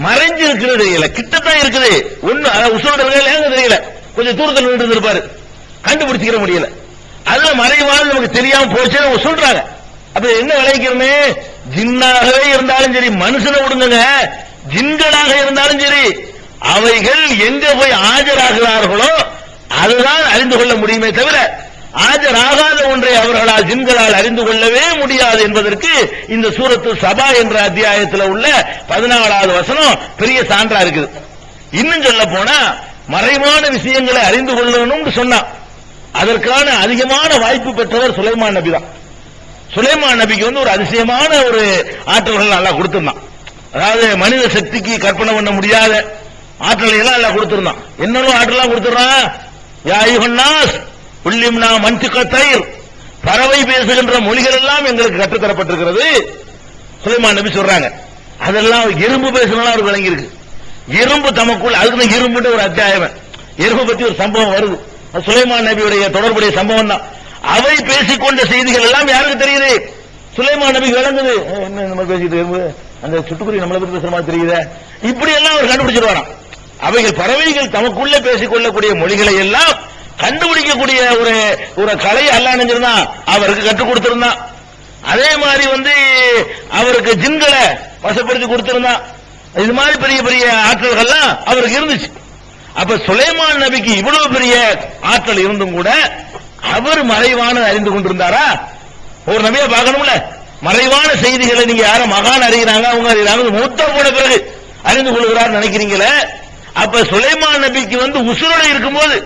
மறைஞ்சு இருக்கிறது தெரியல, கிட்டத்தான் இருக்குது. ஒண்ணு உசோட தெரியல, கொஞ்சம் தூரத்தில் நின்று இருப்பாரு, கண்டுபிடிச்சிக்கிற முடியல. அதுல மறைவான நமக்கு தெரியாம போச்சு சொல்றாங்க. அப்ப என்ன விளைவிக்கிறோமே, ஜின்னாகவே இருந்தாலும் சரி, மனுஷனை விடுங்க, ஜின்களாக இருந்தாலும் சரி, அவைகள் எங்க போய் ஆஜராகிறார்களோ அதுதான் அறிந்து கொள்ள முடியுமே தவிர ஆஜராகாத ஒன்றை அவர்களால் ஜின்களால் அறிந்து கொள்ளவே முடியாது என்பதற்கு இந்த சூரத்து சபா என்ற அத்தியாயத்தில் உள்ள 14வது வசனம் பெரிய சான்றா இருக்குது. இன்னும் சொல்ல போனா மறைவான விஷயங்களை அறிந்து கொள்ளணும்னு சொன்னா அதற்கான அதிகமான வாய்ப்பு பெற்றவர் சுலைமான் நபி தான். சுலைமான் நபிக்கு ஒரு அதிசயமான ஒரு ஆற்றல்கள் நல்லா கொடுத்திருந்தான். அதாவது மனித சக்திக்கு கற்பனை பண்ண முடியாத ஆற்றலை எல்லாம் நல்லா கொடுத்திருந்தான். என்னென்ன ஆற்றலாம் கொடுத்துறான்? யா அய்யுஹன்னாஸ் உல்லிம்னா மன்திக தைர், பறவை பேசுகின்ற மொழிகள் எல்லாம் எங்களுக்கு கற்றுத்தரப்பட்டிருக்கிறது சுலைமான் நபி சொல்றாங்க. அதெல்லாம் எறும்பு பேசணும் அவர் விளங்கி இருக்கு. எறும்பு தமக்குள், அதுக்கு எறும்புன்ற ஒரு அத்தியாயம், எறும்பு பத்தி ஒரு சம்பவம் வருது. சுலைமான் நபியுடைய தொடர்புடைய சம்பவம் தான். அவை பேசிக்கொண்ட செய்திகள் எல்லாம் யாருக்கு தெரியுது? சுலைமான் நபிக்கு விளங்குது. என்ன இந்த மாதிரி பேசிட்டு எறும்பு, அந்த சுட்டுக்குருவி நம்மளை பத்தி பேசுற மாதிரி தெரியுது, இப்படி எல்லாம் அவர் கண்டுபிடிச்சிருவாராம். அவைகள் பறவைகள் தமக்குள்ளே பேசிக்கொள்ளக்கூடிய மொழிகளை எல்லாம் கண்டுபிடிக்கக்கூடிய ஒரு கலை அல்லாஹ் நினைச்சிருந்தான், அவருக்கு கற்றுக் கொடுத்திருந்தான். அதே மாதிரி அவருக்கு ஜின்களை வசப்படுத்தி கொடுத்திருந்தான். இது மாதிரி பெரிய பெரிய ஆற்றல்கள்லாம் அவருக்கு இருந்துச்சு. அப்ப சுலைமான் நபிக்கு இவ்வளவு பெரிய ஆற்றல் இருந்தும் கூட அவர் மறைவான அறிந்து கொண்டிருந்தாரா? ஒரு நபியை பார்க்கணும்ல, மறைவான செய்திகளை நீங்க யார மகான் அறிகிறாங்க, அவங்க அறிகிறாங்க, மூத்த போன பிறகு அறிந்து கொள்கிறார் நினைக்கிறீங்களே. அப்ப சுலைமான் நபிக்கு உசுரோட இருக்கும்போது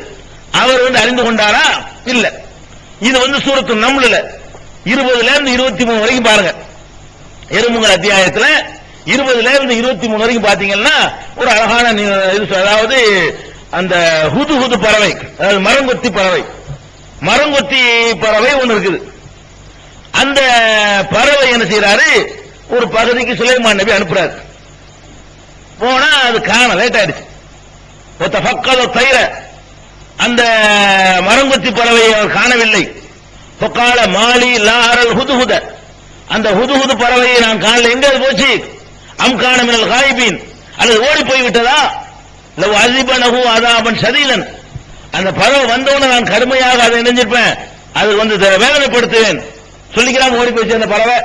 அவர் அறிந்து கொண்டாரா? இல்ல. இது சூரத்து நம்ல 20ல இருந்து 23 வரைக்கும் பாருங்க. எறும்புகள் அத்தியாயத்துல 20ல இருந்து 23 வரைக்கும் பாத்தீங்கன்னா ஒரு அழகான அதாவது அந்த ஹுது பறவை, அதாவது மரங்கொத்தி பறவை, மரங்கொத்தி பறவை ஒண்ணு இருக்குது. அந்த பறவை என்ன செய்யறாரு, ஒரு பகுதிக்கு சுலைமான் நபி அனுப்புறாரு. போனா அது காண லேட் ஆயிடுச்சு. தைர, அந்த மரங்கொத்தி பறவையை அவர் காணவில்லை. பொக்கால மாலி லாரல் ஹுதுஹுத, அந்த ஹுதுஹுது பறவையை நான் காணல, எங்க அது போச்சு? அம்கான மினல் காயிபீன், அல்லது ஓடி போய் விட்டதா? லவ் அஸிபனஹு அஸாபன் ஷதீதன், அந்த பறவை வந்தவன நான் கடுமையாக அதை நினைஞ்சிருப்பேன், அது வேதனைப்படுத்துவேன். சொல்லிக்கிறான் ஓடி போயிச்சு அந்த பறவை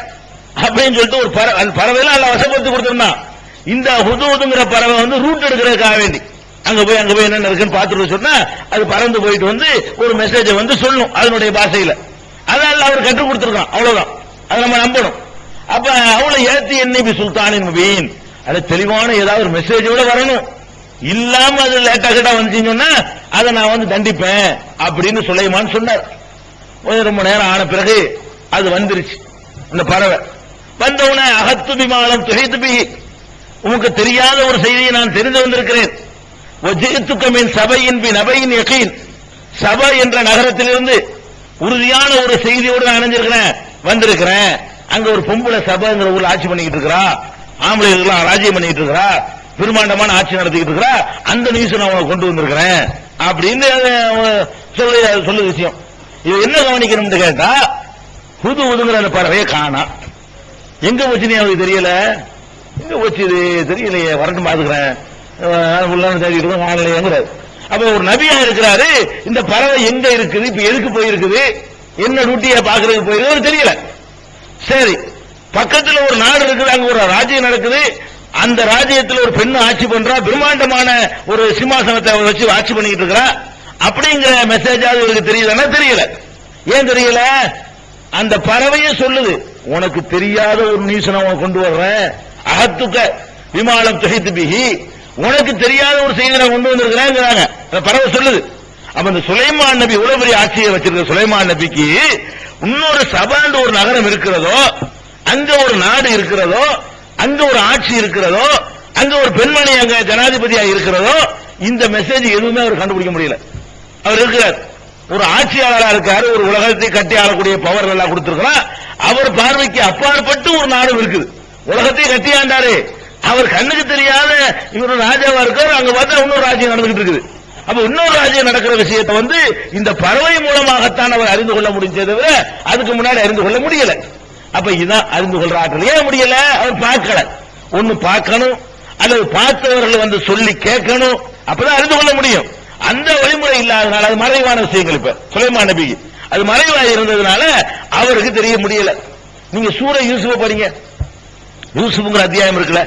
அப்படின்னு சொல்லிட்டு ஒரு பறவைலாம் எல்லாம் வசப்படுத்தி கொடுத்திருந்தான். இந்த ஹுதுஹுதுங்கிற பறவை ரூட் எடுக்கிறதுக்காக வேண்டி அங்க போய் என்ன இருக்குன்னு பார்த்துட்டு சொன்னா அது பறந்து போயிட்டு ஒரு மெசேஜ் சொல்லும் அதனுடைய பாஷையில. அதனால அவர் கற்றுக் கொடுத்திருக்கான், அவ்வளவுதான். அதை நம்ம நம்பணும். அப்ப அவளை ஏத்தி என்னை சுல்தானின் முபீன், அது தெளிவான ஏதாவது ஒரு மெசேஜோட வரணும். இல்லாம அது லேட்டா கேட்டா வந்துச்சுன்னா அதை நான் தண்டிப்பேன் அப்படின்னு சுலைமான் சொன்னார். ரொம்ப நேரம் ஆன பிறகு அது வந்துருச்சு. அந்த பறவை வந்தவுன அகத்து விமானம் துகைத்து பி, உனக்கு தெரியாத ஒரு செய்தியை நான் தெரிந்து வந்திருக்கிறேன். சபையின் பின் அபையின் யகீன், சபை என்ற நகரத்திலிருந்து உறுதியான ஒரு செய்தியோடு நான் அணைஞ்சிருக்கிறேன், வந்திருக்கிறேன். அங்க ஒரு பொம்பளை சபைங்கிற ஊர்ல ஆட்சி பண்ணிக்கிட்டு இருக்கிறா, ஆம்பளைகள் ராஜ்யம் பண்ணிட்டு இருக்கிறா, பிரம்மாண்டமான ஆட்சி நடத்திக்கிட்டு இருக்கிறா, அந்த நியூஸ் நான் கொண்டு வந்திருக்கிறேன் அப்படின்னு சொல்ல விஷயம். இது என்ன கவனிக்கணும்னு கேட்டா, ஹுதுஹுதுங்கிற அந்த பறவையை காணா, எங்க போச்சுன்னு அவருக்கு தெரியல. எங்க போச்சு இது தெரியலையே, வரட்டும் பாத்துக்கிறேன், அப்ப ஒரு நபியா இருக்கிறாரு, இந்த பறவை எங்க இருக்குது, இப்ப எதுக்கு போயிருக்குது, என்ன டியூட்டியா பாக்குறதுக்கு போயிருக்கு தெரியல. சரி, பக்கத்துல ஒரு நாடு இருக்குது, அங்க ஒரு ராஜ்யம் நடக்குது, அந்த ராஜ்யத்தில் ஒரு பெண்ணு ஆட்சி பண்றா, பிரம்மாண்டமான ஒரு சிம்மாசனத்தை வச்சு ஆட்சி பண்ணிட்டு இருக்கிறா, அப்படிங்கிற மெசேஜாவது இவருக்கு தெரியுதுன்னா தெரியல. ஏன் தெரியல? அந்த பறவையே சொல்லுது, உனக்கு தெரியாத ஒரு நியூஸ் நான் கொண்டு வர்றேன், அகத்துக்க விமானம் துகைத்து பிஹி, உனக்கு தெரியாத ஒரு செய்தி நான் கொண்டு வந்திருக்கிறேன் பறவை சொல்லுது. அப்ப இந்த சுலைமான் நபி இவ்வளவு பெரிய ஆட்சியை வச்சிருக்கிற சுலைமான் நபிக்கு இன்னொரு சபாண்டு ஒரு நகரம் இருக்கிறதோ, அங்க ஒரு நாடு இருக்கிறதோ, அங்க ஒரு ஆட்சி இருக்கிறதோ, அங்க ஒரு பெண்மணி அங்க ஜனாதிபதியா இருக்கிறதோ, இந்த மெசேஜ் எதுவுமே அவர் கண்டுபிடிக்க முடியல. அவர் இருக்கிறார், ஒரு ஆட்சியாளராக இருக்காரு, ஒரு உலகத்தை கட்டி ஆளக்கூடிய பவர் எல்லாம் கொடுத்திருக்கிறார். அவர் பார்வைக்கு அப்பாற்பட்டு ஒரு நாடு இருக்குது, உலகத்தை கட்டி ஆண்டாரு. அவர் கண்ணுக்கு தெரியாத இவர் ராஜாவா இருக்காரு, அங்க பார்த்தா இன்னொரு ராஜ்யம் நடந்துகிட்டு இருக்குது. அப்ப இன்னொரு ராஜ்யம் நடக்கிற விஷயத்தை இந்த பறவை மூலமாகத்தான் அவர் அறிந்து கொள்ள முடிஞ்சதை தவிர அதுக்கு முன்னாடி அறிந்து கொள்ள முடியல. அப்ப இதான் அறிந்து கொள்ற ஆற்றல். ஏன் முடியல? அவர் பார்க்கல. ஒன்னு பார்க்கணும், அல்லது பார்த்தவர்கள் சொல்லி கேட்கணும், அப்பதான் அறிந்து கொள்ள முடியும். அந்த வழிமுறை இல்லாதனால அது மறைவான விஷயங்கள். இப்ப சுலைமான் நபிக்கு அது மறைவாக இருந்ததுனால அவருக்கு தெரிய முடியல. நீங்க சூர யூசுஃபை படிங்க, யூசுப்ங்கிற அத்தியாயம் இருக்குல்ல,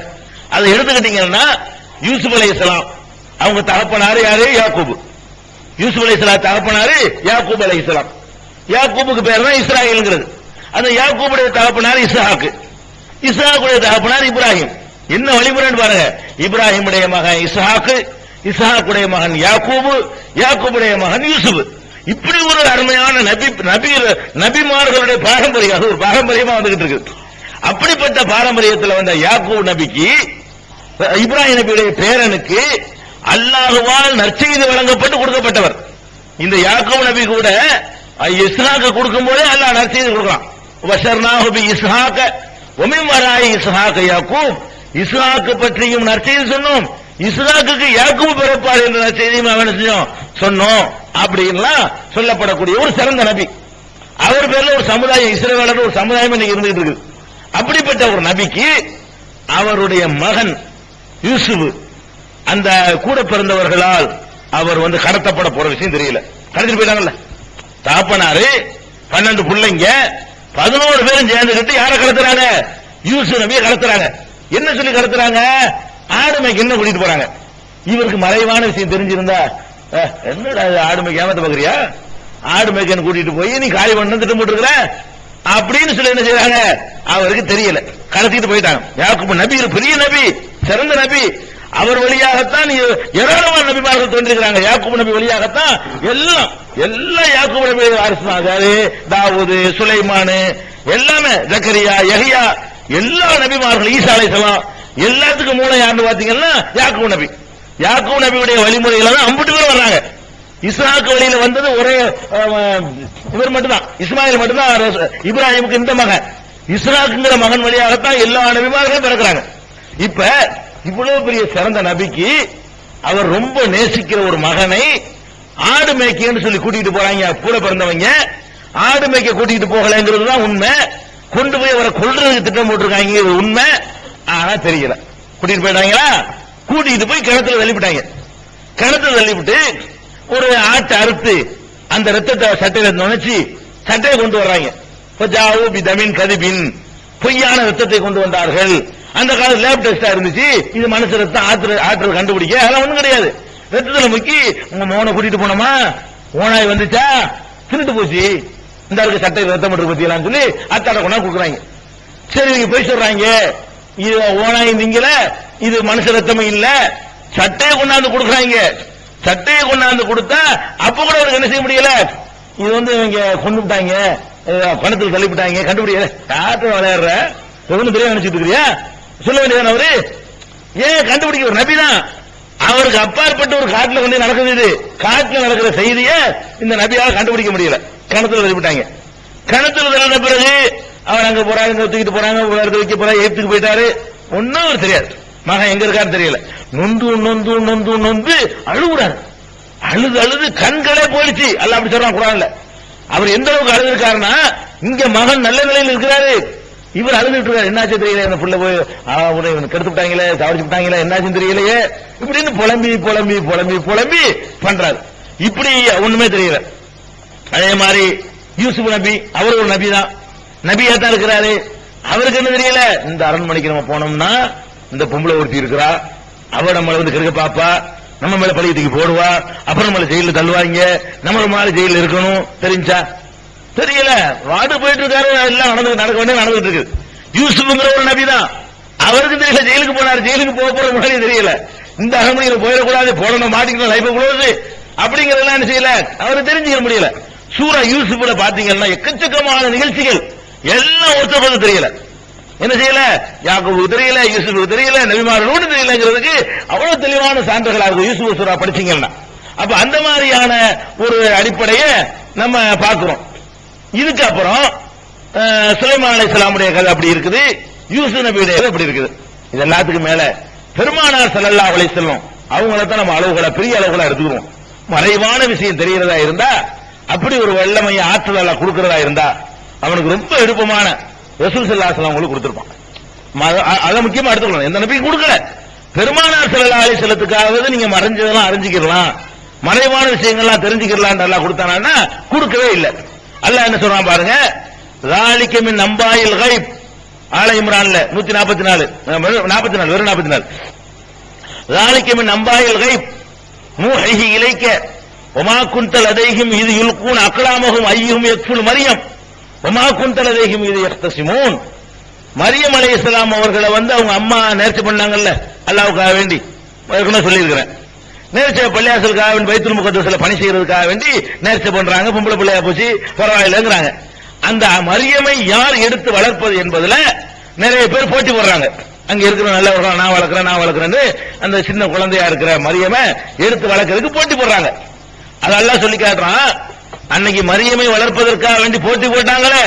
அதை எடுத்துக்கிட்டீங்கன்னா யூசுப் அலைஹிஸ்ஸலாம் அவங்க தகப்பனாரு யாரு? யாக்கூப். யூசுப் அலைஹிஸ்ஸலாம் தகப்பனாரு யாக்கூப் அலைஹிஸ்ஸலாம். யாக்கூபுக்கு பேர் தான் இஸ்ராயேல்ங்கிறது. அந்த யாக்கூபுடைய தகப்பனார் இஸ்ஹாக், இஸ்ஹாக்குடைய தகப்பனார் இப்ராஹிம். என்ன வழிமுறைன்னு பாருங்க. இப்ராஹிமுடைய மகன் இஸ்ஹாக், இஸ்ஹாக்குடைய மகன் யாக்கூப், யாக்கூபுடைய மகன் யூசுப். இப்படி ஒரு அருமையான நபிமார்களுடைய பாரம்பரியம், அது ஒரு பாரம்பரியமா வந்துகிட்டு இருக்கு. அப்படிப்பட்ட பாரம்பரியத்தில் வந்த யாக்கூப் நபிக்கு, இப்ராஹிம் நபியுடைய பேரனுக்கு அல்லாஹ்வால் நற்செய்தி வழங்கப்பட்டு கொடுக்கப்பட்டவர். இந்த யாக்கூப் நபி கூட இஸ்ஹாக் கொடுக்கும் போதே அல்லாஹ் நற்செய்தி கொடுக்கலாம். வஷர்னாஹு பி இஸ்ஹாக வ மின் வராஇ இஸ்ஹாக யாக்கூப். இஸ்ஹாக் பற்றியும் நற்செய்தி சொன்னோம், இஸ்ஹாக்குக்கு யாக்கூப் பிறப்பார் என்ற நற்செய்தியும் அவன் சொன்னோம். அப்படின்லாம் சொல்லப்படக்கூடிய ஒரு சிறந்த நபி. அவர் பேர்ல ஒரு சமுதாயம், இஸ்ரவேலர் ஒரு சமுதாயம் இன்னைக்கு இருந்துகிட்டு இருக்கு. அப்படிப்பட்ட ஒரு நபிக்கு அவருடைய மகன் யூசுப், அந்த கூட பிறந்தவர்களால் அவர் கடத்தப்பட போற விஷயம் தெரியல. கடத்திட்டு போயிட்டாங்கல்ல. தாப்பனாரு 12 பிள்ளைங்க 11 பேரும் சேர்ந்துகிட்டு யாரை கடத்துறாங்க? யூசுப் நபியை கடத்துறாங்க. என்ன சொல்லி கடத்துறாங்க? ஆடு மேய்க்க என்ன கூட்டிட்டு போறாங்க. இவருக்கு மறைவான விஷயம் தெரிஞ்சிருந்தா, என்னடா ஆடு மேய்க்க ஏமாத்த பாக்குறியா, ஆடு மேய்க்கன்னு கூட்டிட்டு போய் நீ காலி பண்ண திட்டம் போட்டுருக்கிற அப்படின்னு சொல்லி என்ன செய்யறாங்க? அவருக்கு தெரியல, கடத்திட்டு போயிட்டாங்க. யாக்கூப் நபி பெரிய நபி, சிறந்த நபி. அவர் வழியாகத்தான் ஏராளமான நபிமார்கள் தோன்றிருக்கிறாங்க. யாக்கூப் நபி வழியாகத்தான் எல்லாம் யாக்கூப் நபி அரசு, தாவூது, சுலைமான், எல்லாமே ஜக்கரியா, யஹ்யா, எல்லா நபிமார்கள், ஈசா அலைஹிஸ்ஸலாம், எல்லாத்துக்கும் மூலம் யாருன்னு பாத்தீங்கன்னா யாக்கூப் நபி. யாக்கூப் நபியுடைய வழிமுறைகளை தான் அம்புட்டு பேர் வர்றாங்க. இஸ்ஹாக் வழியில வந்தது ஒரே இவர் மட்டும்தான், இஸ்மாயில் மட்டும்தான். இப்ராஹிமுக்கு இந்த மகன் இஸ்ஹாக்குங்கிற மகன் வழியாகத்தான் எல்லா நபிமார்களும் பிறக்கிறாங்க. இப்ப இவ்வளவு பெரிய சிறந்த நபிக்கு அவர் ரொம்ப நேசிக்கிற ஒரு மகனை ஆடு மேய்க்கன்னு சொல்லி கூட்டிட்டு போறாங்க. கூட பிறந்தவங்க ஆடு மேய்க்க கூட்டிட்டு போகலங்கிறது தான் உண்மை. கொண்டு போய் அவரை கொல்றதுக்கு திட்டம் போட்டிருக்காங்க, உண்மை. ஆனா தெரியல. கூட்டிட்டு போயிட்டாங்களா? கூட்டிட்டு போய் கிணத்துல தள்ளிவிட்டாங்க. கிணத்துல தள்ளிவிட்டு ஒரு ஆட்டை அறுத்து அந்த ரத்தத்தை சட்டையில நுழைச்சி சட்டையை கொண்டு வர்றாங்க. பொய்யான ரத்தத்தை கொண்டு வந்தார்கள். அந்த காலத்துல லேப் டெஸ்டா இருந்துச்சு. இது மனுஷ ரத்தம், ஆற்றல் கண்டுபிடிக்க அதெல்லாம் ஒண்ணும் கிடையாது. ரத்தத்துல முக்கி உங்க மோனை கூட்டிட்டு போனோமா, ஓனாய் வந்துச்சா, தின்னுட்டு போச்சு, இந்த இருக்க சட்டையில் ரத்தம் மட்டும் பத்தியெல்லாம் சொல்லி அத்தாட கொண்டா கொடுக்குறாங்க. சரி, நீங்க போய் சொல்றாங்க இது ஓனாய் திங்கல, இது மனுஷ ரத்தமும் இல்ல, சட்டையை கொண்டாந்து கொடுக்குறாங்க. சட்டையை கொண்டாந்து கொடுத்தா அப்ப கூட அவருக்கு என்ன செய்ய முடியல, இது இவங்க கொண்டு விட்டாங்க, பணத்தில் தள்ளிவிட்டாங்க, கண்டுபிடிக்கல. யார்கிட்ட விளையாடுற ஒன்னும் பெரிய நினைச்சிட்டு இருக்கிறியா? சொல்ல வேண்டியதான். அவரு ஏன் கண்டுபிடிக்க ஒரு நபிதான். அவருக்கு அப்பாற்பட்ட ஒரு காட்டுல நடக்குது. இது காட்டுல நடக்கிற செய்திய இந்த நபியால கண்டுபிடிக்க முடியல. கிணத்துல தள்ளிவிட்டாங்க. கிணத்துல தள்ளின பிறகு அவர் அங்க போறாங்க, தூக்கிட்டு போறாங்க, வைக்க போறாங்க, ஏத்துக்கு போயிட்டாரு. ஒன்னும் அவர் தெரியாது. மகன் எங்க இருக்காரு தெரியல. நொந்து நொந்து நொந்து நொந்து அழுகுறாரு. அழுது அழுது கண்களே போயிடுச்சு. அல்ல அப்படி சொல்றான் குர்ஆன்ல. அவர் எந்த அளவுக்கு அழுது இருக்காருன்னா, இங்க மகன் நல்ல நிலையில் இருக்கிறாரு, இவர் அழுதுட்டு இருக்காரு. என்னாச்சு தெரியல, இந்த புள்ள போய் கெடுத்து விட்டாங்களே, தவறிச்சு விட்டாங்களே, என்னாச்சுன்னு தெரியலையே, இப்படின்னு புலம்பி புலம்பி புலம்பி புலம்பி பண்றாரு. இப்படி ஒண்ணுமே தெரியல. அதே மாதிரி யூசுப் நபி, அவர் ஒரு நபி தான், நபியா தான் இருக்கிறாரு. அவருக்கு என்ன தெரியல, இந்த அரண்மனைக்கு நம்ம போனோம்னா இந்த பொம்பளை ஒருத்தி இருக்கிறா, அவ நம்மளை கெடுக்க பாப்பா, நம்ம மேல பழைய தூக்கி போடுவா, அப்புறம் நம்மள ஜெயில தள்ளுவாங்க, நம்ம மாதிரி ஜெயில இருக்கணும். தெரிஞ்சா தெரியல. வாடு போயிட்டு இருக்காரு, எல்லாம் நடக்க வேண்டிய நடந்துட்டு இருக்கு. யூசுப்ங்கிற ஒரு நபி தான், அவருக்கு தெரியல ஜெயிலுக்கு போனாரு. ஜெயிலுக்கு போற முன்னாடி தெரியல, இந்த அரண்மனையில் போயிடக்கூடாது, போடணும், மாட்டிக்கணும், லைஃப் க்ளோஸ் அப்படிங்கறதெல்லாம் என்ன செய்யல, அவருக்கு தெரிஞ்சுக்க முடியல. சூரா யூசுப்ல பாத்தீங்கன்னா எக்கச்சக்கமான நிகழ்ச்சிகள் எல்லாம் ஒருத்தருக்கு தெரியல. என்ன செய்யல, யாக்கூபுக்கு தெரியல, யூசுஃபுக்கு தெரியல, நபிமார்களோடு தெரியலங்கிறதுக்கு அவ்வளவு தெளிவான சான்றுகள் ஆகும் யூசுப் சூரா படிச்சீங்கன்னா. அப்ப அந்த மாதிரியான ஒரு அடிப்படையை நம்ம பார்க்கிறோம். இதுக்கு அப்புறம் சுலைமான் அலைஹிஸ்ஸலாமுடைய கதை அப்படி இருக்குது, யூசுப் நபியுடைய கதை அப்படி இருக்குது. இது எல்லாத்துக்கும் மேல பெருமானார் ஸல்லல்லாஹு அலைஹி வஸல்லம் அவங்கள தான் நம்ம அளவுகளை பெரிய அளவுகளை எடுத்துக்கிறோம். மறைவான விஷயம் தெரிகிறதா இருந்தா, அப்படி ஒரு வல்லமையை ஆற்றல் எல்லாம் கொடுக்கிறதா இருந்தா, அவனுக்கு ரொம்ப விருப்பமான ரசூல் ஸல்லல்லாஹு அலைஹி வஸல்லம் கொடுத்திருப்பான். அத முக்கியமா எடுத்துக்கணும். எந்த நபியும் கொடுக்கல. பெருமானார் ஸல்லல்லாஹு அலைஹி வஸல்லத்துக்காவது நீங்க மறைஞ்சதெல்லாம் அறிஞ்சிக்கலாம், மறைவான விஷயங்கள்லாம் தெரிஞ்சுக்கலாம் அல்லாஹ் கொடுத்தானா? கொடுக்கவே இல்லை. அல்லாஹ் என்ன சொல்றான் பாருங்க, ذَلِكَ مِنْ أَنْبَاءِ الْغَيْبِ, ஆல இம்ரான்ல 144 44 வெறும் 44 ذلك من انباء الغيب نوحيه اليك وما كنت لديهم اذ يلقون اقلامهم ايهم يكفل مريم وما كنت لديهم اذ يختصمون மரியம் அலைஹிஸ்ஸலாம் அவர்களை வந்து அவங்க அம்மா நேர்ச்சி பண்ணாங்கல்ல அல்லாஹ்வுக்காக வேண்டி ஏற்கனவே சொல்லியிருக்கிறேன். நேர்ச்சி பள்ளியாசலுக்காக வேண்டி பைத்துல் முகத்தஸ்ல பணி செய்யறதுக்காக வேண்டி நேர்ச்சி பண்றாங்க. பொம்பளை பிள்ளையா போச்சு பரவாயில்லைங்கிறாங்க. அந்த மரியமை யார் எடுத்து வளர்ப்பது என்பதுல நிறைய பேர் போட்டி போடுறாங்க. அங்க இருக்கிற நல்லவர்கள் நான் வளர்க்கிறேன்னு அந்த சின்ன குழந்தையா இருக்கிற மரியமை எடுத்து வளர்க்கறதுக்கு போட்டி போடுறாங்க. அது அல்லாஹ் சொல்லி காட்டுறான். அன்னைக்கு மரியமை வளர்ப்பதற்காக வேண்டி போட்டி போட்டாங்களே,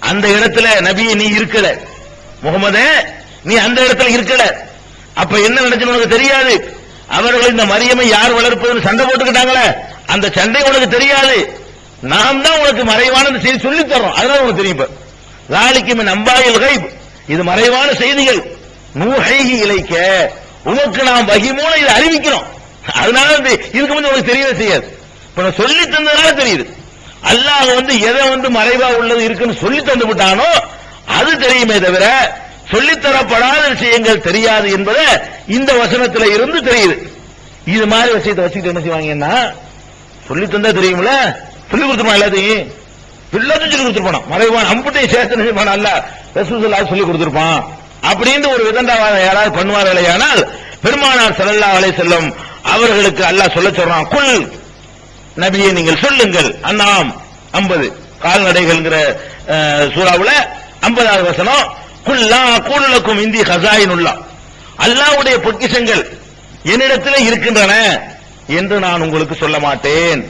அந்த இடத்துல நபியை நீ இருக்கல, முகமதே நீ அந்த இடத்துல இருக்கல. அப்ப என்ன நடந்துச்சு உனக்கு தெரியாது. அவர்கள் இந்த மரியமை யார் வளர்ப்பதுன்னு சண்டை போட்டுக்கிட்டாங்களே, அந்த சண்டை உனக்கு தெரியாது. நாம் தான் உனக்கு மறைவான செய்தி சொல்லி தரோம், அதனால உனக்கு தெரியும். இப்ப லாலிக்கும் நம்பாயில் கைப், இது மறைவான செய்திகள். நூஹைஹி இலைக்க, உனக்கு நாம் வஹி மூலம் இதை அறிவிக்கிறோம். அதனால இதுக்கு முன்னாடி உனக்கு தெரியவே செய்யாது. இப்ப நான் சொல்லி தந்ததுனால தெரியுது. அல்லாஹ் வந்து எதை வந்து மறைவா உள்ளது இருக்குன்னு சொல்லி தந்து விட்டானோ அது தெரியுமே தவிர சொல்லித்தரப்படாத விஷயங்கள் தெரியாது என்பதை இந்த வசனத்துல இருந்து தெரியுது. இது மாதிரி விஷயத்தை வச்சுக்கிட்டு என்ன செய்வாங்கன்னா, சொல்லி தந்தா தெரியுமில்ல, சொல்லி கொடுத்துருமா எல்லாத்தையும் சொல்லி கொடுத்துருப்பான். மறைவான அம்புட்டை சேர்த்து நினைப்பான் அல்ல ரசூலுல்லாஹ் சொல்லி கொடுத்திருப்பான் அப்படின்னு ஒரு விதண்டாவாதம் யாராவது பண்ணுவார்களேயானால் பெருமானார் ஸல்லல்லாஹு அலைஹி வஸல்லம் அவர்களுக்கு அல்லாஹ் சொல்ல சொல்றான். குல் நபியே நீங்கள் சொல்லுங்கள். அன்னாம் 50 கால்நடைகள்ங்கிற சூறாவுல 50வது வசனம். குல் லா அகூலு லக்கும் இந்தி ஹஸாயினுல்லாஹ், அல்லாஹ்வுடைய பொக்கிஷங்கள் என்னிடத்தில் இருக்கின்றன என்று நான் உங்களுக்கு சொல்ல மாட்டேன்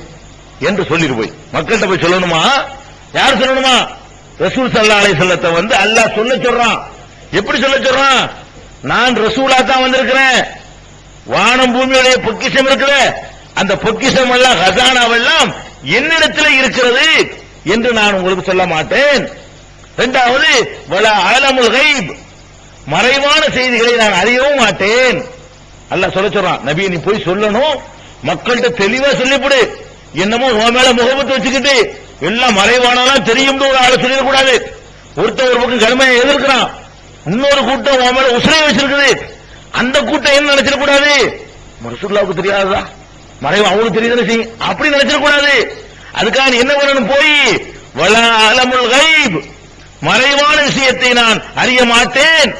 என்று சொல்லிட்டு போய் மக்கள்கிட்ட போய் சொல்லணுமா? யார் சொல்லணுமா? ரசூல் ஸல்லல்லாஹு அலைஹி வஸல்லத்தை வந்து அல்லாஹ் சொல்ல சொல்றான். எப்படி சொல்ல சொல்றான்? நான் ரசூலா தான் வந்திருக்கிறேன், வானம் பூமியுடைய பொக்கிஷம் இருக்குது, அந்த பொக்கிஷம் எல்லாம் ஹஸானாவெல்லாம் என்னிடத்தில் இருக்கிறது என்று நான் உங்களுக்கு சொல்ல மாட்டேன். இரண்டாவது வலா அலமுல் கைப், மறைவான செய்திகளை நான் அறியவும் மாட்டேன். அல்லாஹ் சொல்ல சொல்றான். நபி நீ போய் சொல்லணும், மக்கள்கிட்ட தெளிவா சொல்லிவிடு. என்னமோ உன் மேல முகபத்து வச்சுக்கிட்டு எல்லாம் மறைவானலாம் தெரியும் ஒரு ஆளை சொல்லிடக்கூடாது. ஒருத்தர் ஒரு பக்கம் கடுமையை எதிர்க்கிறான், இன்னொரு கூட்டம் உன் மேல உசுரை வச்சிருக்குது, அந்த கூட்டம் என்ன நினைச்சிடக்கூடாது, ரசூலுல்லாஹ்வுக்கு தெரியாதா மறைவு அவங்களுக்கு தெரியுதுன்னு செய்யும் அப்படி நினைச்சிடக்கூடாது. அதுக்காக என்ன பண்ணணும்? போய் வலா அலமுல் கைப், மறைவான விஷயத்தை நான் அறிய மாட்டேன்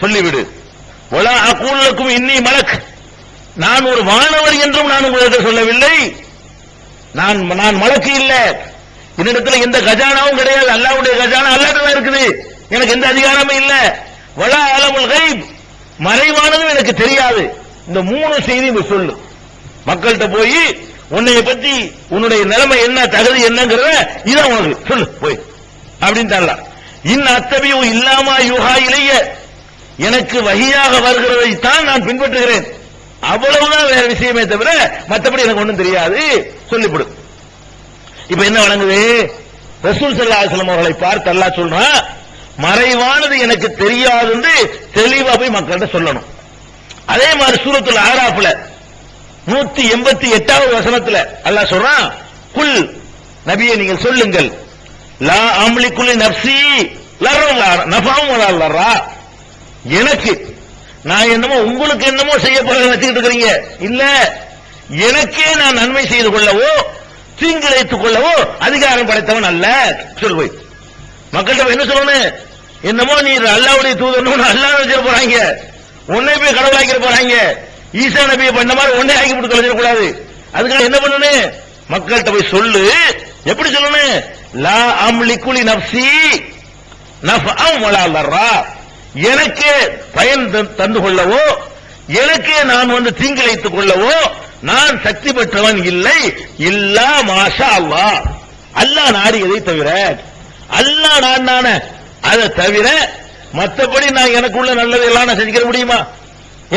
சொல்லிவிடு. வலா அகூலு லக்கும் இன்னி மலக், நான் ஒரு வானவர் என்றும் நான் உங்களிடம் சொல்லவில்லை. நான் மலக்கு இல்ல, என்னிடத்துல எந்த கஜானாவும் கிடையாது. அல்லாஹ்வுடைய கஜானா அல்லாஹ்ட்ட இருக்குது, எனக்கு எந்த அதிகாரமும் இல்ல. வலா அலமுல் கைப், மறைவானதும் எனக்கு தெரியாது. இந்த 3 செய்தியும் சொல்லு. மக்கள்கிட்ட போய் உன்னைய பத்தி உன்னுடைய நிலைமை என்ன, தகுதி என்னங்கிறத இதான் உனக்கு சொல்லு போய் அப்படின்னு தரலாம். அத்தபியு இல்லாமா யூஹா இலைய, எனக்கு வஹியாக வருகிறதை தான் நான் பின்பற்றுகிறேன், அவ்வளவுதான் வேற விஷயமே தவிர மற்றபடி எனக்கு ஒன்றும் தெரியாது சொல்லிவிடு. இப்ப என்ன வழங்குது? ரசூல் ஸல்லல்லாஹு அலைஹி வஸல்லம் அவர்களை பார்த்து அல்லாஹ் சொல்றான், மறைவானது எனக்கு தெரியாதுன்னு தெளிவா போய் மக்கள்கிட்ட சொல்லணும். அதே மாதிரி சூரத்துல் ஆராஃப்ல 188வது வசனத்துல அல்லாஹ் சொல்றான், குல் நபியே நீங்கள் சொல்லுங்கள், லா அம்லிகு லி நஃப்ஸி நஃபஅன் வலா லர்ரா, எனக்கு நான் என்னமோ உங்களுக்கு என்னமோ செய்ய போறேன்னு நினைச்சிட்டு இருக்கிறீங்க இல்ல, எனக்கே நான் நன்மை செய்து கொள்ளவோ தீங்கிழைத்துக் கொள்ளவோ அதிகாரம் படைத்தவன் அல்ல சொல்லுவோய். மக்கள்கிட்ட என்ன சொல்லணும்? என்னமோ நீ அல்லாஹ்வுடைய தூதர் அல்லாஹ் வச்சிட போறாங்க, உன்னை போய் கடவுளாக்கிட போறாங்க, ஈசா நபியை பண்ண மாதிரி ஒன்னே ஆக்கி போட்டு தொலைச்சிடக்கூடாது. அதுக்காக என்ன பண்ணணும்? மக்கள்கிட்ட போய் சொல்லு. எப்படி சொல்லணும்? லா அம்லிகு லி நஃப்ஸி நஃபஅன் வலா லர்ரா, எனக்கே பயன் தந்து கொள்ளவோ எனக்கே நான் வந்து தீங்கிழைத்துக் கொள்ளவோ நான் சக்தி பெற்றவன் இல்லை. இல்லா மாஷா அல்லாஹ், அல்லாஹ் நாடியதை தவிர, அல்லாஹ் நாடான அதை தவிர மற்றபடி நான் எனக்குள்ள நல்லது எல்லாம் நான் செஞ்சுக்கிற முடியுமா?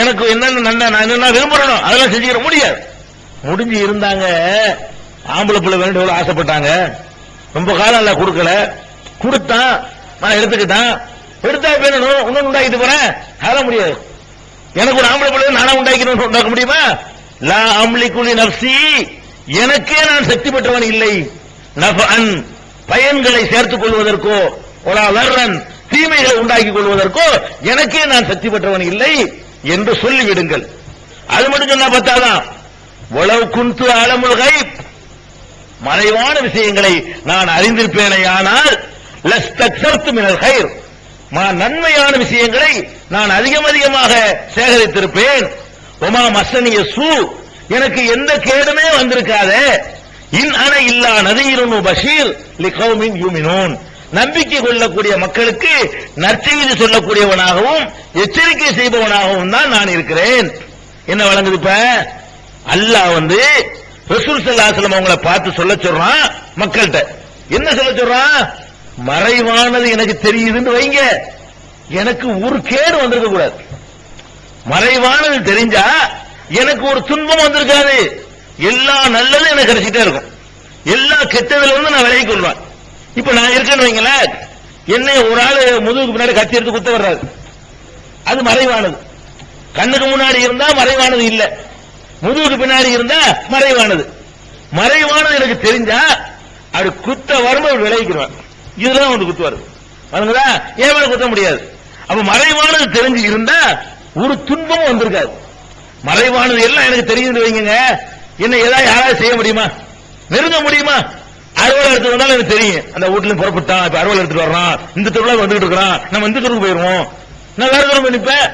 எனக்கு என்னென்ன நான் என்ன விரும்புறேனோ அதெல்லாம் செஞ்சுக்கிற முடியாது. முடிஞ்சு இருந்தாங்க, ஆம்பளை பிள்ளை வேண்டும் ஆசைப்பட்டாங்க, ரொம்ப காலம் எல்லாம் கொடுக்கல, கொடுத்தான் நான் எடுத்துக்கிட்டான், எடுத்தா வேணும் இன்னொன்னு உண்டாக்கிட்டு போறேன், அதெல்லாம் முடியாது. எனக்கு ஒரு ஆம்பளை பிள்ளை நானா உண்டாக்கணும் உண்டாக்க முடியுமா? லா அம்லிகு லி நஃப்ஸி, எனக்கே நான் சக்தி பெற்றவன் இல்லை. நஃபஅன் பயன்களை சேர்த்துக் கொள்வதற்கோ, வலா லர்ரன் தீமைகளை உண்டாக்கி கொள்வதற்கோ எனக்கே நான் சக்தி பெற்றவன் இல்லை என்று சொல்லிவிடுங்கள். அது மட்டும் சொன்னா பத்தாதான், வலவ் குன்து அலமுல் கைப், மறைவான விஷயங்களை நான் அறிந்திருப்பேனே ஆனால் லஸ்தக்ஸர்து மினல் கைர், நன்மையான விஷயங்களை நான் அதிகமாக சேகரித்திருப்பேன். ஒமா மஸ்ஸனிய சூ, எனக்கு எந்த கேடுமே வந்திருக்காதே. இன் அன இல்லா நதீருன் பஷீர் லிகௌமின் யூமினூன், நம்பிக்கை கொள்ளக்கூடிய மக்களுக்கு நற்செய்தி சொல்லக்கூடியவனாகவும் எச்சரிக்கை செய்பவனாகவும் தான் நான் இருக்கிறேன். என்ன வழங்குது இப்ப? அல்லாஹ் ரசூல் ஸல்லல்லாஹு அலைஹி வஸல்லம் அவங்களை பார்த்து சொல்ல சொல்றான் மக்கள்கிட்ட. என்ன சொல்ல சொல்றான்? மறைவானது எனக்கு தெரியுதுன்னு வைங்க, எனக்கு ஒரு கேடு வந்திருக்க கூடாது. மறைவானது தெரிஞ்சா எனக்கு ஒரு துன்பம் வந்திருக்காது. எல்லா நல்லதும் எனக்கு கிடைச்சிட்டே இருக்கும். எல்லா கெட்டதுல இருந்து நான் விலகி கொள்வேன். இப்ப நான் இருக்கேன்னு வைங்களேன், என்னை ஒரு ஆளு முதுகுக்கு பின்னாடி கத்தி எடுத்து குத்த வர்றாரு, அது மறைவானது. கண்ணுக்கு முன்னாடி இருந்தா மறைவானது இல்ல, முதுகுக்கு பின்னாடி இருந்தா மறைவானது. மறைவானது எனக்கு தெரிஞ்சா அது குத்த வரும்போது விளைவிக்கிறான். இதுதான் வந்து குத்து வருது, அதுங்களா ஏன் மேல குத்த முடியாது. அப்ப மறைவானது தெரிஞ்சு இருந்தா ஒரு துன்பமும் வந்திருக்காது. மறைவானது எல்லாம் எனக்கு தெரியுது வைங்க, என்ன ஏதாவது யாராவது செய்ய முடியுமா, நெருங்க முடியுமா? அறுவலை எடுத்து வந்தாலும் எனக்கு தெரியும், அந்த வீட்டுல புறப்பட்டான், இப்ப அறுவலை எடுத்துட்டு வர்றான், இந்த தெருவில் வந்துட்டு இருக்கிறான், நம்ம இந்த தெருவுக்கு போயிருவோம். நான் வேற தெருவு நிப்பேன்,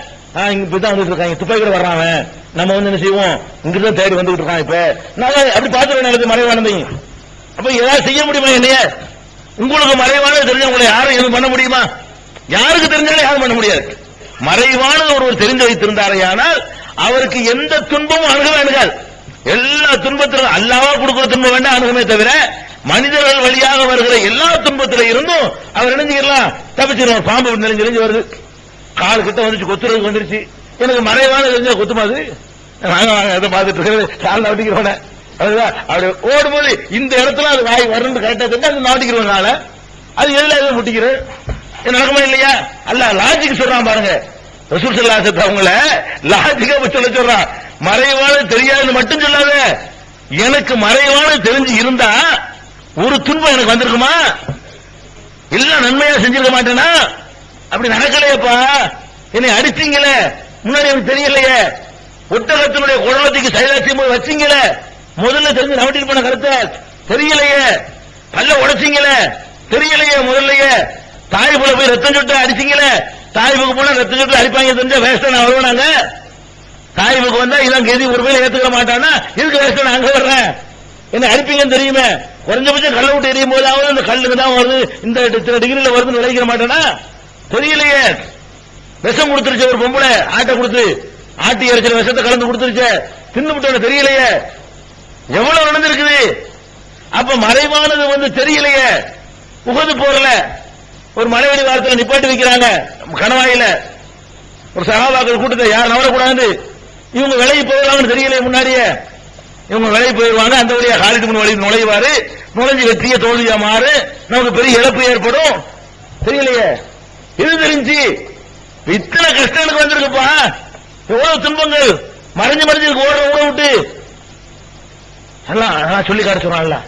இப்பதான் வந்துட்டு இருக்காங்க, துப்பாக்கி கூட வர்றான், நம்ம என்ன செய்வோம், இங்கதான் தேடி வந்துட்டு இருக்கான். இப்ப நான் அப்படி பார்த்துருவேன் மறைவானதையும். அப்ப ஏதாவது செய்ய முடியுமா என்னைய? உங்களுக்கு மறைவானது தெரிஞ்ச உங்களை யாரும் எதுவும் பண்ண முடியுமா? யாருக்கு தெரிஞ்சாலும் யாரும் பண்ண முடியாது. மறைவானது ஒருவர் தெரிந்து வைத்திருந்தாரையானால் அவருக்கு எந்த துன்பமும் அணுகவே அணுகாது. எல்லா துன்பத்திலும் அல்லாஹ் கொடுக்கிற துன்பம் வேண்டாம் அணுகமே தவிர மனிதர்கள் வழியாக வருகிற எல்லா துன்பத்தில இருந்தும் அவர் நினைஞ்சுக்கலாம், தப்பிச்சிருவார். பாம்பு நெறிஞ்சு வருது, கால் கிட்ட வந்துச்சு, கொத்துறதுக்கு வந்துருச்சு, எனக்கு மறைவான தெரிஞ்ச கொத்துமாது, வாங்க வாங்க எதை பார்த்துட்டு இருக்கிறது, கால் நவட்டிக்கிறோட அதுதான் அப்படி ஓடும்போது இந்த இடத்துல அது வாய் வரணும் கரெக்டா தெரிஞ்சு அது நவட்டிக்கிறோம் கால, அது எதுல எதுவும் முட்டிக்கிறது நடக்குமா இல்லையா? அல்ல லாஜிக் சொல்றான் பாருங்க. ரசூல் ஸல்லல்லாஹு அலைஹி வஸல்லம் அவங்கள லாஜிக்கா சொல்றான். மறைவானது தெரியாதுன்னு மட்டும் சொல்லாத, எனக்கு மறைவானது தெரிஞ்சு இருந்தா ஒரு துன்பம் எனக்கு வந்திருக்குமா? எல்லாம் நன்மையா செஞ்சிருக்க மாட்டேனா? அப்படி நடக்கலையப்பா, என்னை அடிச்சீங்களே, முன்னாடி எனக்கு தெரியலையே, ஒட்டகத்தினுடைய குடலத்துக்கு சைலாட்சியம் போய் வச்சீங்களே, முதல்ல தெரிஞ்சு நவட்டிட்டு போன கருத்தை தெரியலையே, பல்ல உடைச்சீங்களே தெரியலையே, முதல்லையே தாய்ப்புல போய் ரத்தம் சுட்டு அடிச்சீங்களே, தாய்ப்புக்கு போனா ரத்தம் சுட்டு அடிப்பாங்க தெரிஞ்ச வேஸ்ட நான் வருவானாங்க. தாய்ப்புக்கு வந்தா இதான் கெதி ஒரு பேர் ஏத்துக்க மாட்டானா, இதுக்கு வேஸ்ட நான் அங்க வர்றேன், என்ன அடிப்பீங்கன்னு தெரியுமே, குறைஞ்சபட்சம் கல்ல விட்டு எரியும் போதாவது அந்த கல்லுக்கு தான் வருது, இந்த டிகிரியில வருதுன்னு விளைவிக்க மாட்டானா? தெரியலையே. விஷம் கொடுத்துருச்சு ஒரு பொம்பளை, ஆட்டை கொடுத்து ஆட்டி இறைச்சல் விஷத்தை கலந்து கொடுத்துருச்சு, தின்னு விட்டு தெரியலையே, எவ்வளவு நடந்திருக்குது. அப்ப மறைவானது தெரியலையே. உகது போறல ஒரு மலைவெளி வாரத்தில் நிப்பாட்டி வைக்கிறாங்க கணவாயில, ஒரு சகாபாக்கள் கூட்டத்தை யார் நவரக்கூடாது, இவங்க விலகி போயிடலாம்னு தெரியலையே. முன்னாடியே இவங்க விலகி போயிடுவாங்க, அந்த வழியா காலிட்டு முன் வழி நுழைவாரு, நுழைஞ்சு வெற்றிய தோல்வியா மாறு, நமக்கு பெரிய இழப்பு ஏற்படும். தெரியலையே. இது தெரிஞ்சு இத்தனை கஷ்டம் எனக்கு வந்திருக்குப்பா, எவ்வளவு துன்பங்கள், மறைஞ்சு மறைஞ்சு ஓடுற ஊட விட்டு எல்லாம் சொல்லி காட்ட சொல்றான்ல.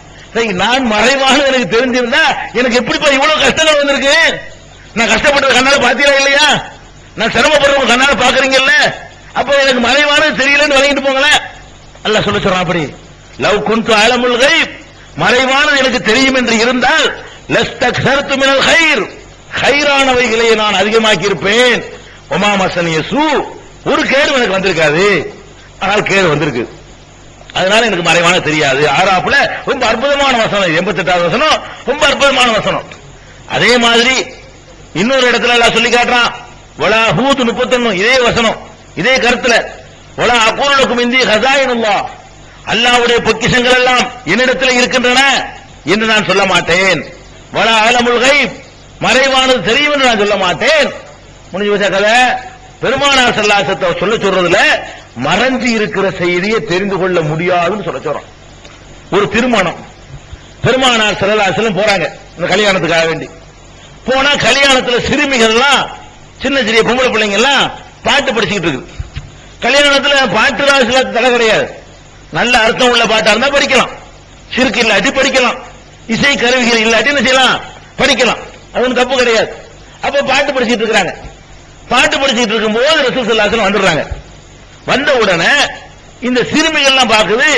நான் மறைவான எனக்கு தெரிஞ்சிருந்தா எனக்கு எப்படிப்பா இவ்வளவு கஷ்டங்கள் வந்திருக்கு? நான் கஷ்டப்பட்டது கண்ணால பாத்தீங்களா இல்லையா? நான் சிரமப்படுறவங்க கண்ணால பாக்குறீங்கல்ல, அப்ப எனக்கு மறைவானது தெரியலன்னு வழங்கிட்டு போங்களேன். அல்லாஹ் சொல்ல சொல்றான் அப்படி. லவ் குன்து அலமுல் கைப், மறைவானது எனக்கு தெரியும் என்று இருந்தால் லஸ்தக்ஸர்து மினல் கைர், கைரானவைகளை நான் அதிகமாக்கி இருப்பேன். ஒமா மஸ்ஸனிய சூ, ஒரு கேடு எனக்கு வந்திருக்காது, ஆனால் கேடு வந்திருக்கு, அதனால எனக்கு மறைவான தெரியாது. ஆறாப்புல ரொம்ப அற்புதமான வசனம், 88வது வசனம் ரொம்ப அற்புதமான வசனம். அதே மாதிரி இன்னொரு இடத்துல எல்லாம் சொல்லி காட்டுறான். வலா ஹூத் 31 இதே வசனம் இதே கருத்துல, வலா அகூலுக்கும் இந்தி ஹஸாயினுல்லாஹ், அல்லாஹ்வுடைய பொக்கிஷங்கள் எல்லாம் என்னிடத்தில் இருக்கின்றன என்று நான் சொல்ல மாட்டேன். வலா அலமுல் கைப், மறைவானது தெரியும் என்று நான் சொல்ல மாட்டேன். முடிஞ்சு வச்ச கதை. பெருமானார் ஸல்லல்லாஹு அலைஹி வஸல்லம் சொல்ல சொல்றதுல மறைஞ்சு இருக்கிற செய்தியை தெரிந்து கொள்ள முடியாதுன்னு சொல்ல சொல்றோம். ஒரு திருமணம், பெருமானார் ஸல்லல்லாஹு அலைஹி வஸல்லம் போறாங்க இந்த கல்யாணத்துக்காக வேண்டி. போனா கல்யாணத்துல சிறுமிகள்லாம், சின்ன சிறிய பொம்பளை பிள்ளைங்க எல்லாம் பாட்டு படிச்சுக்கிட்டு இருக்கு. கல்யாணத்துல பாட்டு ராசில தடை கிடையாது, நல்ல அர்த்தம் உள்ள பாட்டா இருந்தா படிக்கலாம், சிறுக்கு இல்லாட்டி படிக்கலாம், இசை கருவிகள் இல்லாட்டி என்ன செய்யலாம் படிக்கலாம், அது ஒன்றும் தப்பு கிடையாது. அப்ப பாட்டு படிச்சிட்டு இருக்காங்க. பாட்டு படிச்சிட்டு இருக்கும்போது ரசூல் ஸல்லல்லாஹு அலைஹி வஸல்லம் வந்துடுறாங்க. வந்த உடனே இந்த சிறுமிகள் எல்லாம் பாக்குது,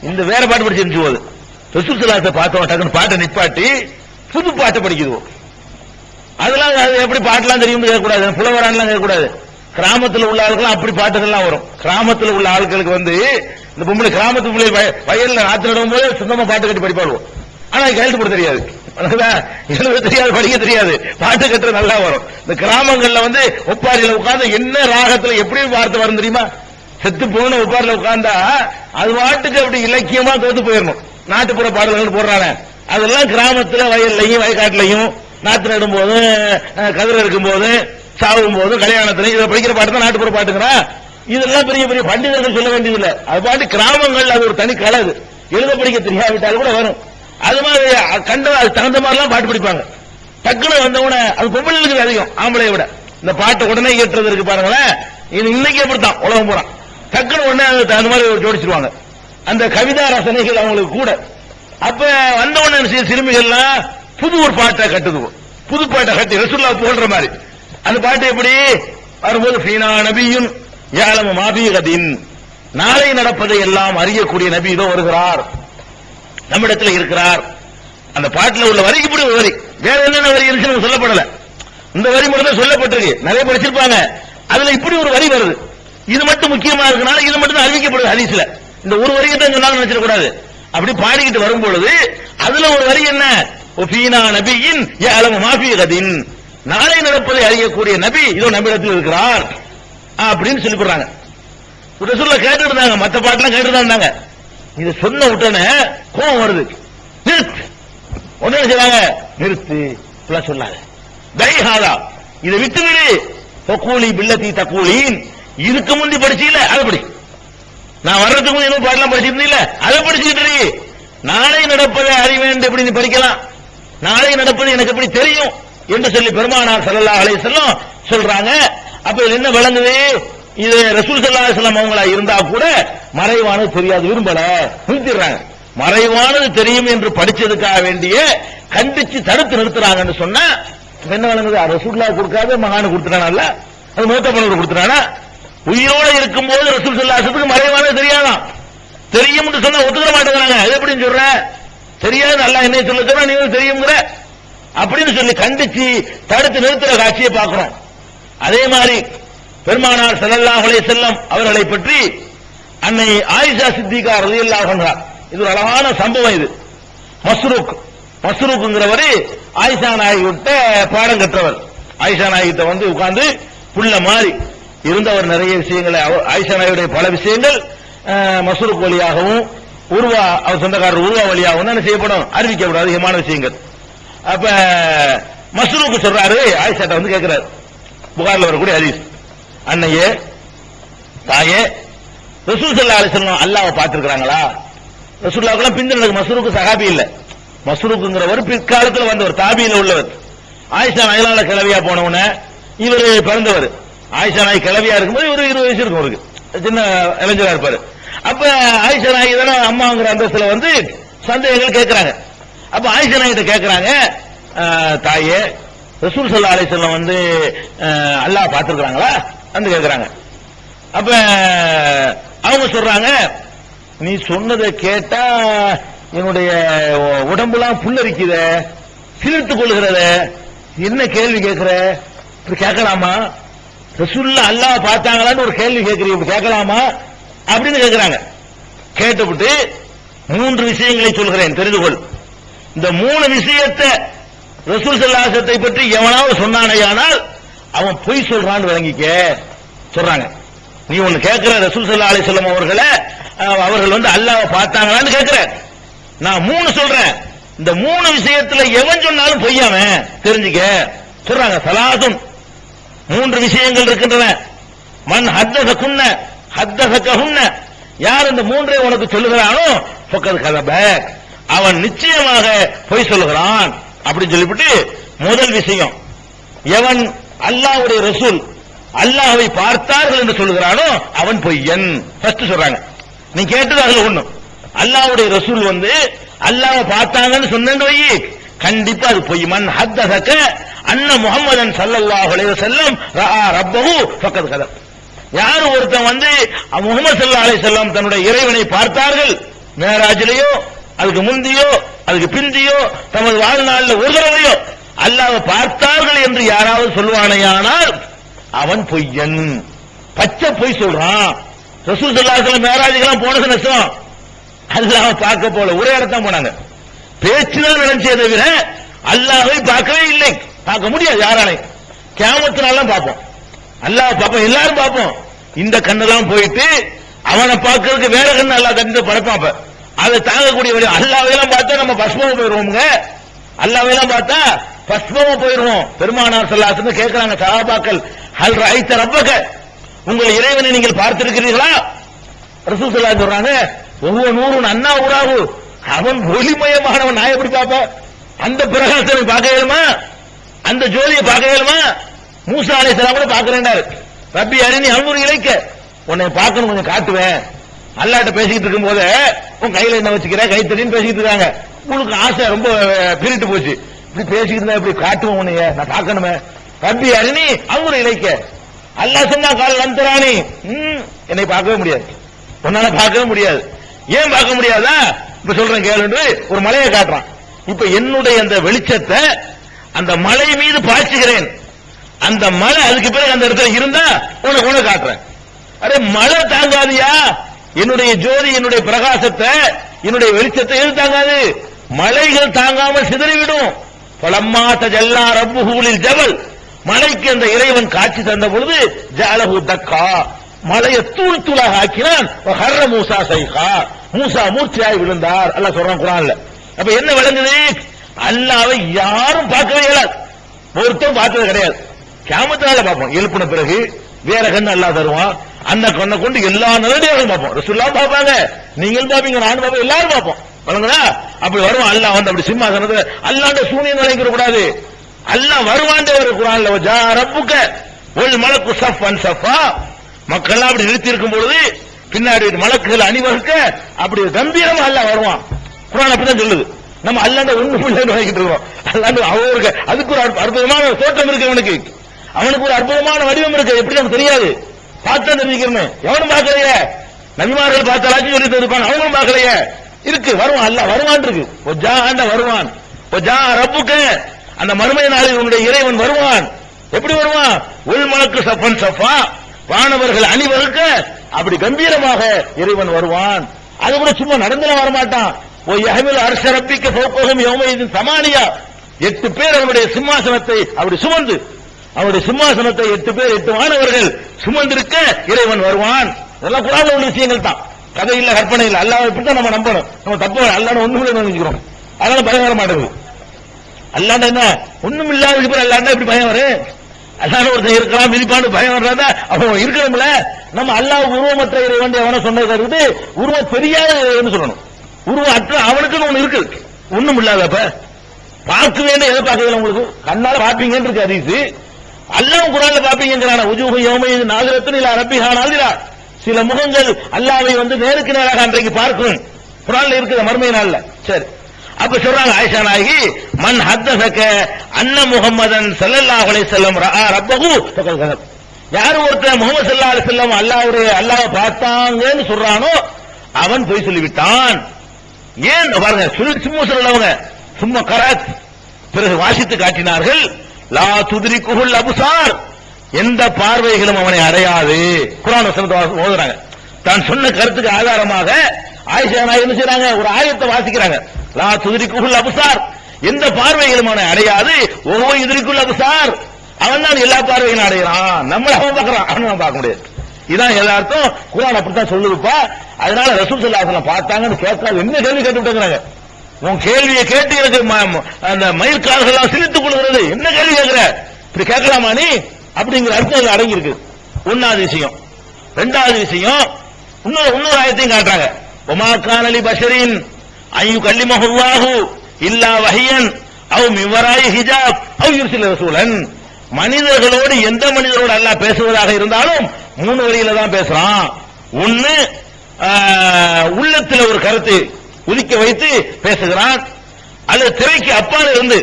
இந்த வேற பாட்டு படிச்சிருந்துச்சு போது ரசூல் ஸல்லல்லாஹு அலைஹி வஸல்லம் பார்த்தோம், டக்குன்னு பாட்டை நிப்பாட்டி புது பாட்டை படிக்குது. அதெல்லாம் எப்படி பாட்டுலாம் தெரியும் கேட்கக்கூடாது, புலவரான்லாம் கேட்கக்கூடாது. கிராமத்தில் உள்ள ஆட்கள் அப்படி பாட்டுகள்லாம் வரும். கிராமத்தில் உள்ள ஆட்களுக்கு இந்த பொம்பளை கிராமத்து பிள்ளை வயல்ல நாத்து நடும் போது சொந்தமா பாட்டு கட்டி படிப்பாடுவோம். ஆனா கையெழுத்து போட தெரியாது, எழுத தெரியாது, படிக்க தெரியாது, பாட்டு கட்டுறது நல்லா வரும். இந்த கிராமங்கள்ல ஒப்பாரியில உட்கார்ந்து என்ன ராகத்துல எப்படி வார்த்தை வரும் தெரியுமா? செத்து போன ஒப்பாரில உட்கார்ந்தா அது பாட்டுக்கு அப்படி இலக்கியமா தோத்து போயிடணும். நாட்டுப்புற பாடல்கள் போடுறாங்க, அதெல்லாம் கிராமத்துல வயல்லையும் வயக்காட்டுலையும் நாத்து நடும் போதும் கதிர இருக்கும் போது சாவும் போது கல்யாணத்திலையும் இதை படிக்கிற பாட்டு தான் நாட்டுப்புற பாட்டுங்கிறா. இதெல்லாம் பெரிய பெரிய பண்டிதர்கள் சொல்ல வேண்டியதில்லை. அது பாட்டு கிராமங்கள் அது ஒரு தனி கலை. எழுத படிக்க தெரியாவிட்டால் கூட வரும். அது மாதிரி கண்ட அது தகுந்த மாதிரிலாம் பாட்டு படிப்பாங்க. டக்குனு வந்தவன அது பொம்பளைகளுக்கு அதிகம், ஆம்பளைய விட. இந்த பாட்டை உடனே கேட்டுறது இருக்கு பாருங்களேன், இது இன்னைக்கு எப்படித்தான் உலகம் போறான். டக்குனு உடனே அந்த மாதிரி ஜோடிச்சிருவாங்க. அந்த கவிதா ரசனைகள் அவங்களுக்கு கூட. அப்ப வந்தவன சிறுமிகள்லாம் புது ஒரு பாட்டை கட்டுது, புது பாட்டை கட்டி ரசூலுல்லாஹ் போன்ற மாதிரி. அந்த பாட்டு எப்படி வரும்போது ஃபீனா நபியும் யாலமு மாபீகதின், நாளை நடப்பதை எல்லாம் அறியக்கூடிய நபி இதோ வருகிறார், நம்மிடத்தில் இருக்கிறார். அந்த பாட்டில் உள்ள வரிக்கு இப்படி ஒரு வரி, வேற என்னென்ன வரி இருந்துச்சு சொல்லப்படல. இந்த வரி மட்டும் தான் சொல்லப்பட்டிருக்கு, நிறைய படிச்சிருப்பாங்க. அதுல இப்படி ஒரு வரி வருது, இது மட்டும் முக்கியமா இருக்கனால இது மட்டும் தான் அறிவிக்கப்படுது ஹதீஸ்ல. இந்த ஒரு வரியை தான் சொன்னாலும் நினைச்சிடக்கூடாது. அப்படி பாடிக்கிட்டு வரும் பொழுது அதுல ஒரு வரி என்ன, ஃபீனா நபியின் யாலமு மாபீகதின், நாளை நடப்பதை அறியக்கூடிய நபி இதோ நம்மிடத்தில் இருக்கிறார் அப்படின்னு சொல்லி போடுறாங்க. ரசூலுல்லாஹ் கேட்டு இருந்தாங்க, மற்ற பாட்டுலாம் கேட்டு தான் இருந்தாங்க. இது சொன்ன உடனே கோபம் வருது, நிறுத்து. உடனே சொல்றாங்க, நிறுத்து, சொல்லாத, தைஹாதா, இதை விட்டு விடு. தக்கூலி பில்லதி தக்கூலின், இதுக்கு முந்தி படிச்சீல அதை படி. நான் வர்றதுக்கு முந்தி என்ன பாடலாம் படிச்சிருந்தீல அதை படிச்சுட்டு, நாளை நடப்பதை அறிவேன் எப்படி நீ படிக்கலாம், நாளை நடப்பது எனக்கு எப்படி தெரியும் என்று சொல்லி பெருமானார் ஸல்லல்லாஹு அலைஹி வஸல்லம் சொல்றாங்க. அப்ப இது என்ன விளங்குது, இது ரசூல் ஸல்லல்லாஹு அலைஹி வஸல்லம் அவங்களா இருந்தா கூட மறைவானது தெரியாது, விரும்பல, நிறுத்திடுறாங்க. மறைவானது தெரியும் என்று படிச்சதுக்காக வேண்டிய கண்டிச்சு தடுத்து நிறுத்துறாங்கன்னு சொன்னா என்ன விளங்குது, ரசூலுல்லாஹ் கொடுக்காத மகானு கொடுத்துறானல்ல, அது மூத்த பண்ணவர் கொடுத்துறானா? உயிரோட இருக்கும்போது ரசூல் ஸல்லல்லாஹு அலைஹி வஸல்லம் மறைவானது தெரியாதான், தெரியும் என்று சொன்னா ஒத்துக்க மாட்டேங்கிறாங்க. அது எப்படின்னு சொல்ற, தெரியாது, அல்லாஹ் என்ன சொல்ல சொன்னா நீங்க தெரியுங்கிற அப்படின்னு சொல்லி கண்டிச்சு தடுத்து நிறுத்துற காட்சியை பார்க்கிறோம். அதே மாதிரி பெருமானார் ஸல்லல்லாஹு அலைஹி வஸல்லம் அவர்களை பற்றி அன்னை ஆயிஷா சித்திகா ரலியல்லாஹு அன்ஹா, இது ஒரு அழகான சம்பவம். இது மஸ்ரூக்ங்கிறவரு ஆயிஷா நாயகி விட்ட பாடம் கற்றவர். ஆயிஷா நாயகிட்ட உட்கார்ந்து புள்ள மாதிரி இருந்தவர். நிறைய விஷயங்களை ஆயிஷா நாயகியுடைய பல விஷயங்கள் மஸ்ரூக் வழியாகவும் உருவா அவர் சொந்தக்காரர் உருவா வழியாகவும் என்ன செய்யப்படும், அறிவிக்கப்படும் அதிகமான விஷயங்கள். அப்ப மஸ்ரூக் சொல்றாரு, ஆயிஷாட்ட கேட்கிறாரு, புகார்ல வரக்கூடிய ஹதீஸ், அன்னையே தாயே, ரசூல் ஸல்லல்லாஹு அலைஹி வஸல்லம் அல்லாஹ்வை பார்த்திருக்காங்களா? ரசூலுல்லாஹ்க்கு பிந்தினது, மஸ்ரூக் சஹாபி இல்ல, மஸ்ரூக்ங்கிறவர் பிற்காலத்தில் வந்தவர், தாபியில உள்ளவர். ஆயிஷா நாயகியால கிளவியா போனவன இவர் பிறந்தவர். ஆயிஷா நாயகி கிளவியா இருக்கும்போது இவரு 20 வயசு இருக்கும், அவருக்கு சின்ன இளைஞரா இருப்பாரு. அப்ப ஆயிஷா நாயகி தானே அம்மாங்கிற அந்தஸ்துல சந்தேகங்கள் கேட்கிறாங்க. அப்ப ஆயிஷா நாயகிட்ட கேட்கிறாங்க, தாயே, ரசூல் ஸல்லல்லாஹு அலைஹி வஸல்லம் அல்லாஹ் பார்த்திருக்காங்களா வந்து கேட்கிறாங்க. அப்ப அவங்க சொல்றாங்க, நீ சொன்னதை கேட்டா என்னுடைய உடம்புலாம் புல்லரிக்குத, சிலிர்த்துக் கொள்கிறத, என்ன கேள்வி கேட்கிற, கேட்கலாமா? ரசூலுல்லாஹ் அல்லாஹ் பார்த்தாங்களான்னு ஒரு கேள்வி கேட்கிறீங்க, கேட்கலாமா அப்படின்னு கேட்கிறாங்க. கேட்டுவிட்டு 3 விஷயங்களை சொல்கிறேன், தெரிந்து கொள். இந்த 3 விஷயத்தை ரசூல் ஸல்லல்லாஹு அலைஹி வஸல்லம் பற்றி எவனாவது சொன்னானேயானால் அவன் பொய் சொல்றான்னு விளங்கிக்க சொல்றாங்க. நீ ஒன்னு கேட்கிற, ரசூல் ஸல்லல்லாஹு அலைஹி வஸல்லம் அவர்கள் அல்லாஹ்வை பார்த்தாங்களான்னு கேட்கிற, நான் 3 சொல்றேன். இந்த 3 விஷயத்துல எவன் சொன்னாலும் பொய்யாமன் தெரிஞ்சுக்க சொல்றாங்க. சலாசுன், 3 விஷயங்கள் இருக்கின்றன. மன் ஹத்தஸகுன்ன ஹத்தஸகஹுன்ன, யார் இந்த 3ஐ உனக்கு சொல்லுகிறானோ ஃபக்கத் கதப, அவன் நிச்சயமாக பொய் சொல்லுகிறான் அப்படின்னு சொல்லிவிட்டு, முதல் விஷயம், எவன் அல்லாஹ்வுடைய ரசூல் அல்லாஹ்வை பார்த்தார்கள் என்று சொல்லுகிறானோ அவன் பொய்யன். ஃபர்ஸ்ட் சொல்றாங்க. நீ கேட்டது அதுல ஒண்ணு, அல்லாஹ்வுடைய ரசூல் அல்லாஹ்வை பார்த்தாங்கன்னு சொன்னேன்னு வை, கண்டிப்பா அது பொய். மன் ஹத்தஸக அன்ன முஹம்மதன் ஸல்லல்லாஹு அலைஹி வஸல்லம் ரஆ ரப்பஹு ஃபக்கத் கதப். யார் ஒருத்தன் முஹம்மது ஸல்லல்லாஹு அலைஹி வஸல்லம் தன்னுடைய இறைவனை பார்த்தார்கள், மேராஜிலேயோ அதுக்கு முந்தியோ அதுக்கு பிந்தியோ தமது வாழ்நாளில் ஒரு தடவையோ அல்லாஹ்வை பார்த்தார்கள் என்று யாராவது சொல்வானேயானால் அவன் பொய்யன், பச்சை பொய் சொல்றான். ரசூல் ஸல்லல்லாஹு அலைஹி வஸல்லம் மேராஜுக்கெல்லாம் போனது நஷ்டம், அல்லாஹ்வை பார்க்க போல ஒரே இடத்தான் போனாங்க. பேச்சுதான் நடந்தே தவிர அல்லாஹ்வை பார்க்கவே இல்லை, பார்க்க முடியாது யாராலையும். கியாமத் நாள்லாம் பார்ப்போம், அல்லாஹ் பார்ப்போம், எல்லாரும் பார்ப்போம். இந்த கண்ணெல்லாம் போயிட்டு அவனை பார்க்கறதுக்கு வேற கண்ணு அல்லாஹ் தந்து படைப்பான். அதை தாங்கக்கூடிய வழி அல்லாஹ்வையெல்லாம் பார்த்தா நம்ம பஸ்மமா போயிடுவோங்க, அல்லாஹ்வையெல்லாம் பார்த்தா பஸ்மமா போயிடுவோம். பெருமானார் ஸல்லல்லாஹு அலைஹி வஸல்லம் கேட்கிறாங்க சஹாபாக்கள், ஹல் ரஅய்த ரப்பக, உங்கள் இறைவனை நீங்கள் பார்த்திருக்கிறீர்களா? ரசூல் ஸல்லல்லாஹு அலைஹி சொல்றாங்க, ஒவ்வொரு நூறுன் அண்ணா ஊராகு, அவன் ஒளிமயமானவன், நான் எப்படி பார்ப்பேன்? அந்த பிரகாசனை பார்க்க இயலுமா? அந்த ஜோதியை பார்க்க இயலுமா? மூசா அலைஹிஸ்ஸலாம் கூட பார்க்கிறேன்டாரு. ரப்பி அரினி அன்சுர் இலைக்க, உன்னை பார்க்கணும் கொஞ்சம் காட்டுவேன். அல்லாஹ்ட்ட பேசிக்கிட்டு இருக்கும் போது உன் கையில என்ன வச்சுக்கிற, கை தட்டின்னு பேசிக்கிட்டு இருக்காங்க. உங்களுக்கு ஆசை ரொம்ப பிரிட்டு போச்சு, இப்படி பேசிக்கிட்டு இருந்தா இப்படி காட்டுவோம் உன்னைய, நான் பார்க்கணுமே. ரப்பி அரினி அன்சுர் இலைக்க, அல்லாஹ் சொன்னா கால் அந்தராணி, என்னை பார்க்கவே முடியாது, உன்னால பார்க்கவே முடியாது. ஏன் பார்க்க முடியாதா? இப்ப சொல்றேன் கேளு. ஒரு மலையை காட்டுறான். இப்ப என்னுடைய அந்த வெளிச்சத்தை அந்த மலை மீது பாய்ச்சுகிறேன், அந்த மலை அதுக்கு பிறகு அந்த இடத்துல இருந்தா உனக்கு காட்டுறேன். அரே மழை தாங்காதியா, என்னுடைய ஜோதி என்னுடைய பிரகாசத்தை என்னுடைய வெளிச்சத்தை எது தாங்காது? மலைகள் தாங்காமல் சிதறிவிடும். பலம்மா தஜல்லா ரப்புஹு லில் ஜபல், மலைக்கு அந்த இறைவன் காட்சி தந்த பொழுது ஜஅலஹு தக்கா, மலையை தூள் தூளாக ஆக்கினான். ஹர்ர மூசா சைகா, மூசா மூர்ச்சையாய் விழுந்தார். அல்லாஹ் சொல்றான் குர்ஆன்ல. அப்ப என்ன விளங்குது? அல்லாஹ்வை யாரும் பார்க்கவே இயலாது, ஒருத்தரும் பார்த்தது கிடையாது. கியாமத் நாள்ல பார்ப்போம், எழுப்பின பிறகு வேற கண்ணு அல்லாஹ் தருவான். அந்த கண்ணை கொண்டு எல்லா நல்லடியாரும் பார்ப்போம். ரசூலுல்லாஹ் பார்ப்பாங்க, நீங்கள் பார்ப்பீங்க, நானும் பார்ப்போம், எல்லாரும் பார்ப்போம். வழங்குதா? அப்படி வருவான் அல்லாஹ் அப்படி சிம்மாசனத்துல. அல்லாஹ்ட சூனியம் நினைக்கிற கூடாது, அல்லாஹ் வருவான்டே ஒரு குர்ஆன்ல, ஜா ரப்புக வல் மலக்கு ஸஃபன் ஸஃபா, மக்கள் அப்படி நிறுத்தி இருக்கும் பொழுது பின்னாடி மலக்குகள் அணிவகுக்க அப்படி கம்பீரமா அல்லாஹ் வருவான். குர்ஆன் அப்படிதான் சொல்லுது. நம்ம அல்லாஹ்ட ஒண்ணும் இல்லைன்னு நினைக்கிட்டு இருக்கோம். அல்லாஹ் அவருக்கு அதுக்கு ஒரு அற்புதமான தோற்றம் இருக்கு, அவனுக்கு ஒரு அற்புதமான வடிவம் இருக்கு. எப்படி நமக்கு தெரியாது? பார்த்தா தெரிஞ்சுக்கிறேன். எவனும் பார்க்கலையே, நபிமார்கள் பார்த்தாலும் சொல்லி இருப்பான், அவங்களும் பார்க்கலையே. இருக்கு, வருவான், அல்லாஹ் வருவான் இருக்கு. ஒஜா ஆண்ட வருவான், ஒஜா ரப்புக்க, அந்த மறுமை நாளில் உன்னுடைய இறைவன் வருவான். எப்படி வருவான்? உள் மலக்கு ஸஃபன் ஸஃபா, வானவர்கள் அணிவகுக்க அப்படி கம்பீரமாக இறைவன் வருவான். அது கூட சும்மா நடந்துலாம் வரமாட்டான். யஹ்மில் அர்ஷ ரப்பிக்க ஃபௌகஹும் யௌமஇதின் ஸமானியா, 8 பேர் அவருடைய சிம்மாசனத்தை அப்படி சுமந்து, அவருடைய சிம்மாசனத்தை 8 பேர் 8 வானவர்கள் சுமந்திருக்க இறைவன் வருவான். இதெல்லாம் குர்ஆன்ல உள்ள விஷயங்கள் தான், கதை இல்ல, கற்பனை இல்ல. அல்லாஹ் இப்படி நம்ம நம்பணும். நம்ம தப்பு அல்லாஹ் ஒண்ணுமே நினைக்கிறோம், அதனால பயம் வர மாட்டேங்குது. அல்லாஹ் என்ன ஒண்ணும் இல்லாத பிறகு அல்லாஹ் இப்படி பயம் வரும்? அல்லாஹ் ஒருத்தன் இருக்கலாம் மிதிப்பாண்டு பயம் வர்றதா? அவன் இருக்கணும்ல. நம்ம அல்லாஹ் உருவமற்ற இறைவன் எவனை சொன்னதை விட்டு உருவம் தெரியாத இறைவன் சொல்லணும். உருவம் அற்ற அவனுக்குன்னு ஒண்ணு இருக்கு, ஒண்ணும் இல்லாதப்ப பார்க்க வேண்டிய எதை பார்க்கல, உங்களுக்கு கண்ணால பாப்பீங்கன்னு இருக்கு ஹதீஸ். அல்லாஹ் குர்ஆன்ல பாப்பீங்கங்கறான உஜூஹு யௌமஇதி நாஸிரத்துன் இலா ரப்பிஹா நாஸிரா, சில முகங்கள் அல்லாஹ்வை நேருக்கு நேராக அன்றைக்கு பார்க்கும். குர்ஆன்ல இருக்குது மறுமை நாள்ல. சரி, அப்ப சொல்றாங்க ஆயிஷா நாயகி, மன் ஹத்தஸக அன்ன முஹம்மதன் ஸல்லல்லாஹு அலைஹி வஸல்லம் ரஆ ரப்பஹு ஃபகல் கதப், யார் ஒருத்தர் முஹம்மது ஸல்லல்லாஹு அலைஹி வஸல்லம் அல்லாஹ்வை பார்த்தாங்கன்னு சொல்றானோ அவன் பொய் சொல்லிவிட்டான். ஏன் பாருங்க, சும்மா சொல்லவங்க சும்மா கராத் பிறகு வாசித்து காட்டினார்கள். லா துத்ரிகுல் அப்சார், எந்த பார்வைகளும் அவனை அடையாது. குர்ஆன் வசனத்தை ஓதுறாங்க. தான் சொன்ன கருத்துக்கு ஆதாரமாக ஆயிஷா நாயகி என்ன செய்றாங்க, ஒரு ஆயத்தை வாசிக்கிறாங்க. லா துத்ரிகுல் அப்சார், எந்த பார்வைகளும் அவனை அடையாது. ஒவ்வொரு யுத்ரிகுல் அப்சார், அவன் தான் எல்லா பார்வைகளும் அடைகிறான். நம்மள அவன் பார்க்கறான், அவன் பார்க்க முடியாது. இதான் எல்லாருக்கும் குர்ஆன் அப்படித்தான் சொல்லுதுப்பா. அதனால ரசூல் ஸல்லல்லாஹு அலைஹி வஸல்லம் பார்த்தாங்கன்னு கேட்காது. என்ன கேள்வி கேட்டு விட்டாங்க? உன் கேள்வியை கேட்டு எனக்கு அந்த மயிர்கால்கள் சிரித்துக் கொள்கிறது. என்ன கேள்வி கேட்கிற? இப்படி கேட்கலாமா நீ? அப்படிங்கிற அர்த்தம் அடங்கி இருக்கு. ஒன்னாவது விஷயம். ரெண்டாவது விஷயம், இன்னொரு ஆயத்தையும் காட்டுறாங்க. ஒமா கான லி பஷரின் ஐயு கல்லிமஹு அல்லாஹு இல்லா வஹியன் அவ் மின் வராயி ஹிஜாப் அவ் யுர்சில ரசூலன், மனிதர்களோடு எந்த மனிதரோடு அல்லாஹ் பேசுவதாக இருந்தாலும் 3 வழியில தான் பேசுறான். ஒன்னு உள்ளத்தில் ஒரு கருத்து உதிக்க வைத்து பேசுகிறான், அல்லது திரைக்கு அப்பால் இருந்து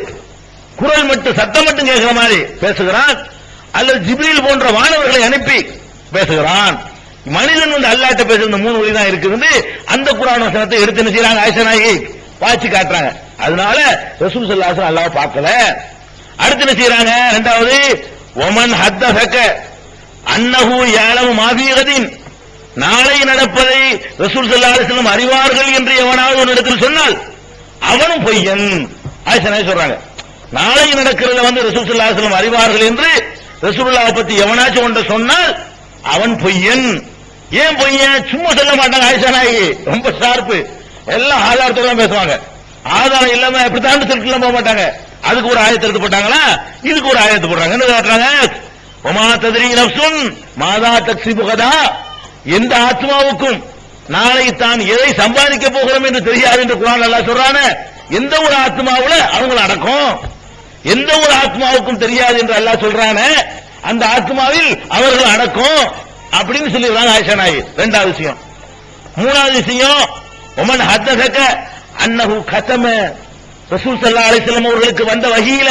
குரல் மட்டும் சத்தம் மட்டும் கேட்கிற மாதிரி பேசுகிறான், அல்லது ஜிப்ரீல் போன்ற வானவர்களை அனுப்பி பேசுகிறான். மனிதன் வந்து அல்லாஹ்ட்ட பேசுற இந்த 3 வழி தான் இருக்குது. அந்த குர்ஆன் வசனத்தை எடுத்து என்ன செய்றாங்க, ஆயிஷா நாயகி வாட்சி காட்டுறாங்க. அதனால ரசூல் ஸல்லல்லாஹு அலைஹி வஸல்லம் அல்லாஹ் பார்க்கல. அடுத்து என்ன செய்றாங்க, இரண்டாவது ஒமன் ஹத்தஸக அன்னஹு யஅலமு மா ஃபீ கதின், நாளை நடப்பதை ரசூல் ஸல்லல்லாஹு அலைஹி வஸல்லம் அறிவார்கள் என்று எவனாவது ஒரு இடத்தில் சொன்னால் அவனும் பொய்யன். ஆயிஷா நாயகி சொல்றாங்க, நாளை நடக்கிறத வந்து ரசூல் ஸல்லல்லாஹு அலைஹி வஸல்லம் அறிவார்கள் என்று ரசூலுல்லாஹ் பத்தி எவனாச்சும் ஒன்று சொன்னால் அவன் பொய்யன். ஏன் பொய்யன்? சும்மா சொல்ல மாட்டாங்க. ஆயிஷா நாயகி ரொம்ப ஷார்ப்பு, எல்லாம் ஆதாரத்தோட தான் பேசுவாங்க. ஆதாரம் இல்லாம எப்படித்தான் சொல்லிட்டு போக மாட்டாங்க. அதுக்கு ஒரு ஆயத்தை எடுத்து போட்டாங்களா, இதுக்கு ஒரு ஆயத்தை போடுறாங்க. என்ன காட்டுறாங்க, ஒமா தத்ரி நஃப்சுன் மாதா தக்ஸிபு கதா, எந்த ஆத்மாவுக்கும் நாளை தான் எதை சம்பாதிக்க போகிறோம் என்று தெரியாது என்று குர்ஆன் அல்லாஹ் சொல்றானே, எந்த ஒரு ஆத்மாவுல அவங்கள அடக்கும், எந்த ஒரு ஆத்மாவுக்கும் தெரியாது என்று அல்லாஹ் சொல்றானே, அந்த ஆத்மாவில் அவர்கள் அடக்கும் அப்படின்னு சொல்லிடுறாங்க ஆயிஷா நாயகி. இரண்டாவது விஷயம். மூணாவது விஷயம், ஒமன் ஹத்தஸக அன்னஹு கதம, ரசூல் ஸல்லல்லாஹு அலைஹி வஸல்லம் அவர்களுக்கு வந்த வஹீல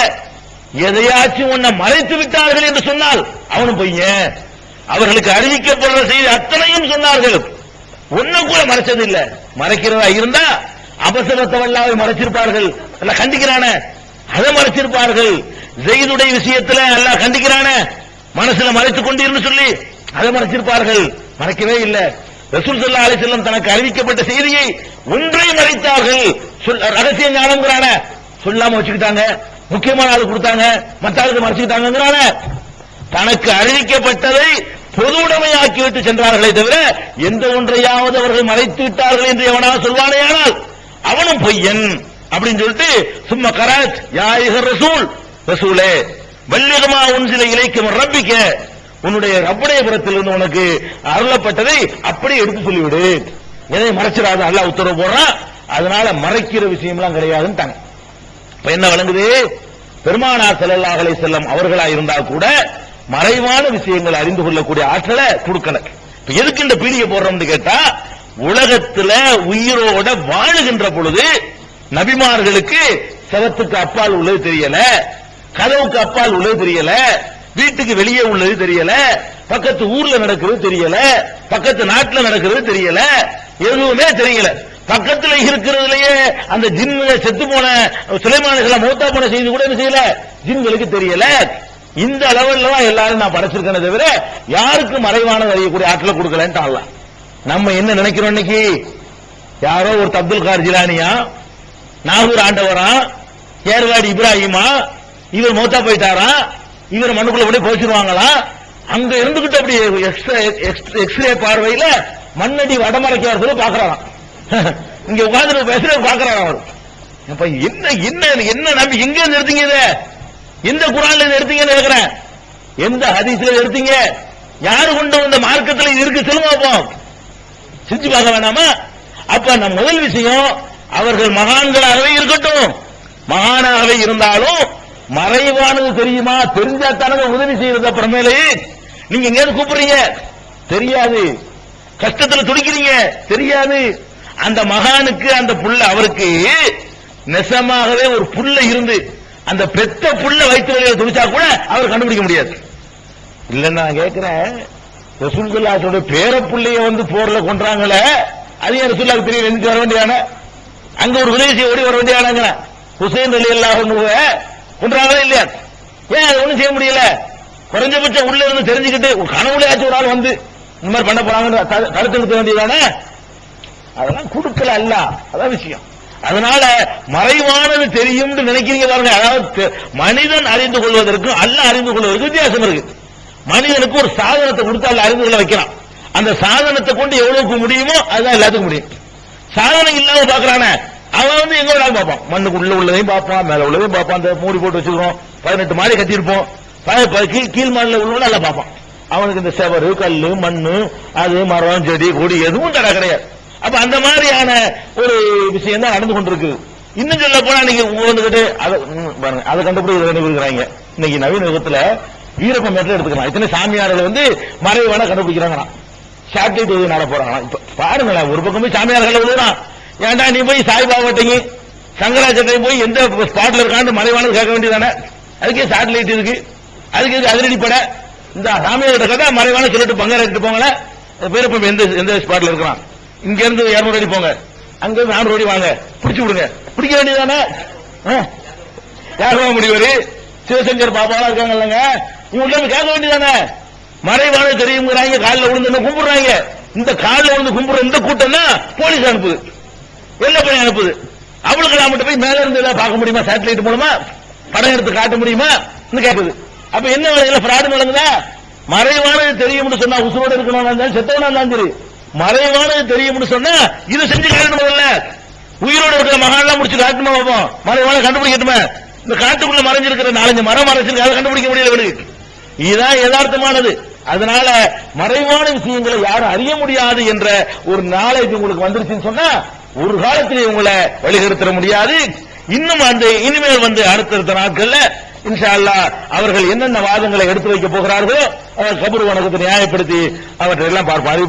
எதையாச்சும் ஒன்ன மறைத்து விட்டார்கள் என்று சொன்னால் அவனும் பொய்யன். அவர்களுக்கு அறிவிக்கப்படுற செய்தி அத்தனையும் சொன்னார்கள், ஒன்னும் கூட மறைச்சது இல்ல. மறைக்கிறதா இருந்தா அபசரத்தவல்லாவை மறைச்சிருப்பார்கள், எல்லாம் கண்டிக்கிறான அதை மறைச்சிருப்பார்கள். ஜெயிதுடைய விஷயத்துல எல்லாம் கண்டிக்கிறான மனசுல மறைத்துக் கொண்டிருந்து சொல்லி அதை மறைச்சிருப்பார்கள், மறைக்கவே இல்லை. ரசூல் ஸல்லல்லாஹு அலைஹி வஸல்லம் தனக்கு அறிவிக்கப்பட்ட செய்தியை ஒன்றை மறைத்தார்கள். ரகசிய ஞானம்ங்கறான சொல்லாம வச்சுக்கிட்டாங்க, முக்கியமான ஆளு கொடுத்தாங்க, மற்ற ஆளுக்கு மறைச்சுக்கிட்டாங்க. தனக்கு அறிவிக்கப்பட்டதை பொது உடைமையாக்கி விட்டு சென்றார்களே தவிர எந்த ஒன்றையாவது அவர்கள் மறைத்து விட்டார்கள் என்று எவனாவது சொல்வானேயானால் அவனும் பொய்யன் அப்படின்னு சொல்லிட்டு சும்மா கராத் யா அய்யுஹர் ரசூல், ரசூலே பல்லிகமா உன்சில இலைக்கும் ரப்பிக்க, உன்னுடைய ரப்புடைய புறத்திலிருந்து உனக்கு அருளப்பட்டதை அப்படியே எடுத்து சொல்லிவிடு, எதை மறைச்சிடாத அல்லாஹ் உத்தரவு போடுறான். அதனால மறைக்கிற விஷயம்லாம் கிடையாதுன்னு. இப்ப என்ன வழங்குது, பெருமானார் ஸல்லல்லாஹு அலைஹி வஸல்லம் அவர்களா இருந்தா கூட மறைவான விஷயங்களை அறிந்து கொள்ளக்கூடிய ஆற்றலை கொடுக்கல. இப்ப எதுக்கு இந்த பீடிகை போடுறோம்னு கேட்டா, உலகத்துல உயிரோட வாழுகின்ற பொழுது நபிமார்களுக்கு செவத்துக்கு அப்பால் உள்ளது தெரியல, கதவுக்கு அப்பால் உள்ளது தெரியல, வீட்டுக்கு வெளியே உள்ளது தெரியல, பக்கத்து ஊர்ல நடக்கிறது தெரியல, பக்கத்து நாட்டுல நடக்கிறது தெரியல, எதுவுமே தெரியல. பக்கத்துல இருக்கிறதுலயே அந்த ஜின்னுல செத்து போன சுலைமான் மூத்தா போன செய்தி கூட என்ன செய்யல, ஜின்களுக்கு தெரியல. இந்த லெவல்ல தான் எல்லாரும் நான் படைச்சிருக்கேன் தவிர யாருக்கு மறைவானது அறியக்கூடிய ஆற்றலை கொடுக்கலன்னு அல்லாஹ். நம்ம என்ன நினைக்கிறோம் இன்னைக்கு, யாரோ ஒரு அப்துல் கார் ஜிலானியா, நாகூர் ஆண்டவரா, ஏர்வாடி இப்ராஹிமா, இவர் மௌத்தா போயிட்டாரா, இவர் மண்ணுக்குள்ள அப்படியே போச்சிருவாங்களா, அங்க இருந்துகிட்டு அப்படியே எக்ஸ்ரே பார்வையில மண்ணடி வடமறைக்க சொல்லி பாக்குறாராம். இங்க உட்கார்ந்து பேசுற பாக்குறாராம் அவர். என்ன என்ன என்ன நம்பி எங்க இருந்து எடுத்தீங்க, இத எந்த குர்ஆன்ல இருந்து எடுத்தீங்கன்னு கேக்குறேன், எந்த ஹதீஸ்ல எடுத்தீங்க, யாரு கொண்டு வந்த மார்க்கத்துல இது இருக்கு சொல்லுங்க பாப்போம், செஞ்சு பார்க்க வேணாமா? அப்ப நம்ம முதல் விஷயம், அவர்கள் மகான்களாகவே இருக்கட்டும், மகானாகவே இருந்தாலும் மறைவானது தெரியுமா, தெரிஞ்சா தானே உதவி செய்யறது. அப்புறமேலே நீங்க எங்கேயாவது கூப்பிடுறீங்க தெரியாது, கஷ்டத்துல துடிக்கிறீங்க தெரியாது. அந்த மகானுக்கு அந்த புள்ள, அவருக்கு நெசமாகவே ஒரு புள்ள இருந்து அந்த பெத்த புள்ள வைத்து வழியில துடிச்சா கூட அவர் கண்டுபிடிக்க முடியாது. இல்லன்னா நான் கேட்கிறேன், ரசூல் ஸல்லல்லாஹு அலைஹி வஸல்லம் பேர புள்ளைய வந்து போர்ல கொன்றாங்களே, அது ரசூலுல்லாஹ்க்கு தெரிய எழுந்து வர வேண்டியான, அங்க ஒரு உதவி செய்ய ஓடி வர வேண்டியானாங்க. ஹுசைன் ரலியல்லாஹு அன்ஹு கொன்றாங்களா இல்லையா? ஏன் அது ஒண்ணும் செய்ய முடியல? குறைஞ்சபட்சம் உள்ள இருந்து தெரிஞ்சுக்கிட்டு கனவுலையாச்சும் ஒரு ஆள் வந்து இந்த மாதிரி பண்ண போறாங்க கருத்து எடுக்க வேண்டியதானே? அதெல்லாம் கொடுக்கல அல்ல, அதான் விஷயம். அதனால மறைவானது தெரியும் நினைக்கிறீங்க பாருங்க. அதாவது மனிதன் அறிந்து கொள்வதற்கும் அல்ல அறிந்து கொள்வதற்கு வித்தியாசம் இருக்கு. மனிதனுக்கு ஒரு சாதனத்தை கொடுத்து அல்ல அறிந்து கொள்ள வைக்கிறான். அந்த சாதனத்தை கொண்டு எவ்வளவுக்கு முடியுமோ அதுதான் எல்லாத்துக்கும் முடியும். சாதனம் இல்லாம பாக்குறானே அவன் வந்து எங்க வேணாலும் பார்ப்பான், மண்ணுக்கு உள்ள உள்ளதையும் பார்ப்பான், மேல உள்ளதையும் பார்ப்பான். அந்த மூடி போட்டு வச்சுக்கிறோம், 18 மாடி கட்டியிருப்போம், கீழ் மாடில உள்ள நல்லா பார்ப்பான். அவனுக்கு இந்த செவரு கல்லு மண்ணு அது மரம் செடி கொடி எதுவும் தடை கிடையாது. அப்ப அந்த மாதிரியான ஒரு விஷயம் தான் நடந்து கொண்டிருக்கு. இன்னும் சொல்ல போனா நீங்க வந்துகிட்டு பாருங்க, அதை கண்டுபிடிக்கிறாங்க. இன்னைக்கு நவீன யுகத்துல வீரப்ப மெட்ல எடுத்துக்கலாம், இத்தனை சாமியார்கள் வந்து மறைவான கண்டுபிடிக்கிறாங்க, சாட்டிலைட் உதவி நட போறாங்க. இப்ப பாருங்களேன், ஒரு பக்கமே சாமியார்கள் விழுறான், ஏன்டா நீ போய் சாய்பாபாட்டையும் சங்கராச்சாரியை போய் எந்த ஸ்பாட்ல இருக்கான்னு மறைவானது கேட்க வேண்டியதானே? அதுக்கே சேட்டலைட் இருக்கு, அதுக்கு அதிரடி பட இந்த சாமியார்கிட்ட கதை மறைவான சொல்லிட்டு பங்காளிட்டு போங்களேன். பேரப்ப எந்த ஸ்பாட்ல இருக்கிறான், இங்க இருந்து 200 அடி போங்க, அங்க இருந்து 400 அடி வாங்க, பிடிச்சு விடுங்க, பிடிக்க வேண்டியதானே? யாருமா முடிவரு சிவசங்கர் பாப்பாலாம் இருக்காங்க இல்லங்க, இவங்க கேட்க வேண்டியதானே? மறைவான தெரியுங்கிறாங்க, காலில் விழுந்து கும்பிடுறாங்க. இந்த காலில் விழுந்து கும்பிடுற இந்த கூட்டம் தான் போலீஸ் அனுப்புது, என்ன பண்ணி அனுப்புது. அவளுக்கு நான் மட்டும் போய் மேல இருந்து பார்க்க முடியுமா? சேட்டலைட் மூலமா படம் எடுத்து காட்ட முடியுமா கேட்குது. அப்ப என்ன வேலையில பிராடு நடக்குதா? மறைவானது தெரியும்னு சொன்னா உசுரோடு இருக்கணும், செத்தவனா இருந்தாலும் சரி, மறைவானது தெரியும்னு சொன்னா இது செஞ்சு காட்டணும். உயிரோடு இருக்கிற மகான்லாம் முடிச்சு காட்டணுமா? பார்ப்போம், மறைவான கண்டுபிடிக்கட்டுமே. இந்த காட்டுக்குள்ள மறைஞ்சிருக்கிற 4-5 மரம் மறைச்சிருக்கு, அதை கண்டுபிடிக்க முடியல. இதுதான் யதார்த்தமானது. அதனால மறைவான விஷயங்களை யாரும் அறிய முடியாது என்ற ஒரு நாளைக்கு உங்களுக்கு வந்துருச்சுன்னு சொன்னா ஒரு காலத்திலே உங்களை வழிகெடுத்துட முடியாது. இன்னும் இனிமேல் அடுத்த நாட்கள்ல இன்ஷா அல்லாஹ் அவர்கள் என்னென்ன வாதங்களை எடுத்து வைக்க போகிறார்களோ கபர் வணக்கத்தை நியாயப்படுத்தி அவற்றை எல்லாம் பார்ப்பார்.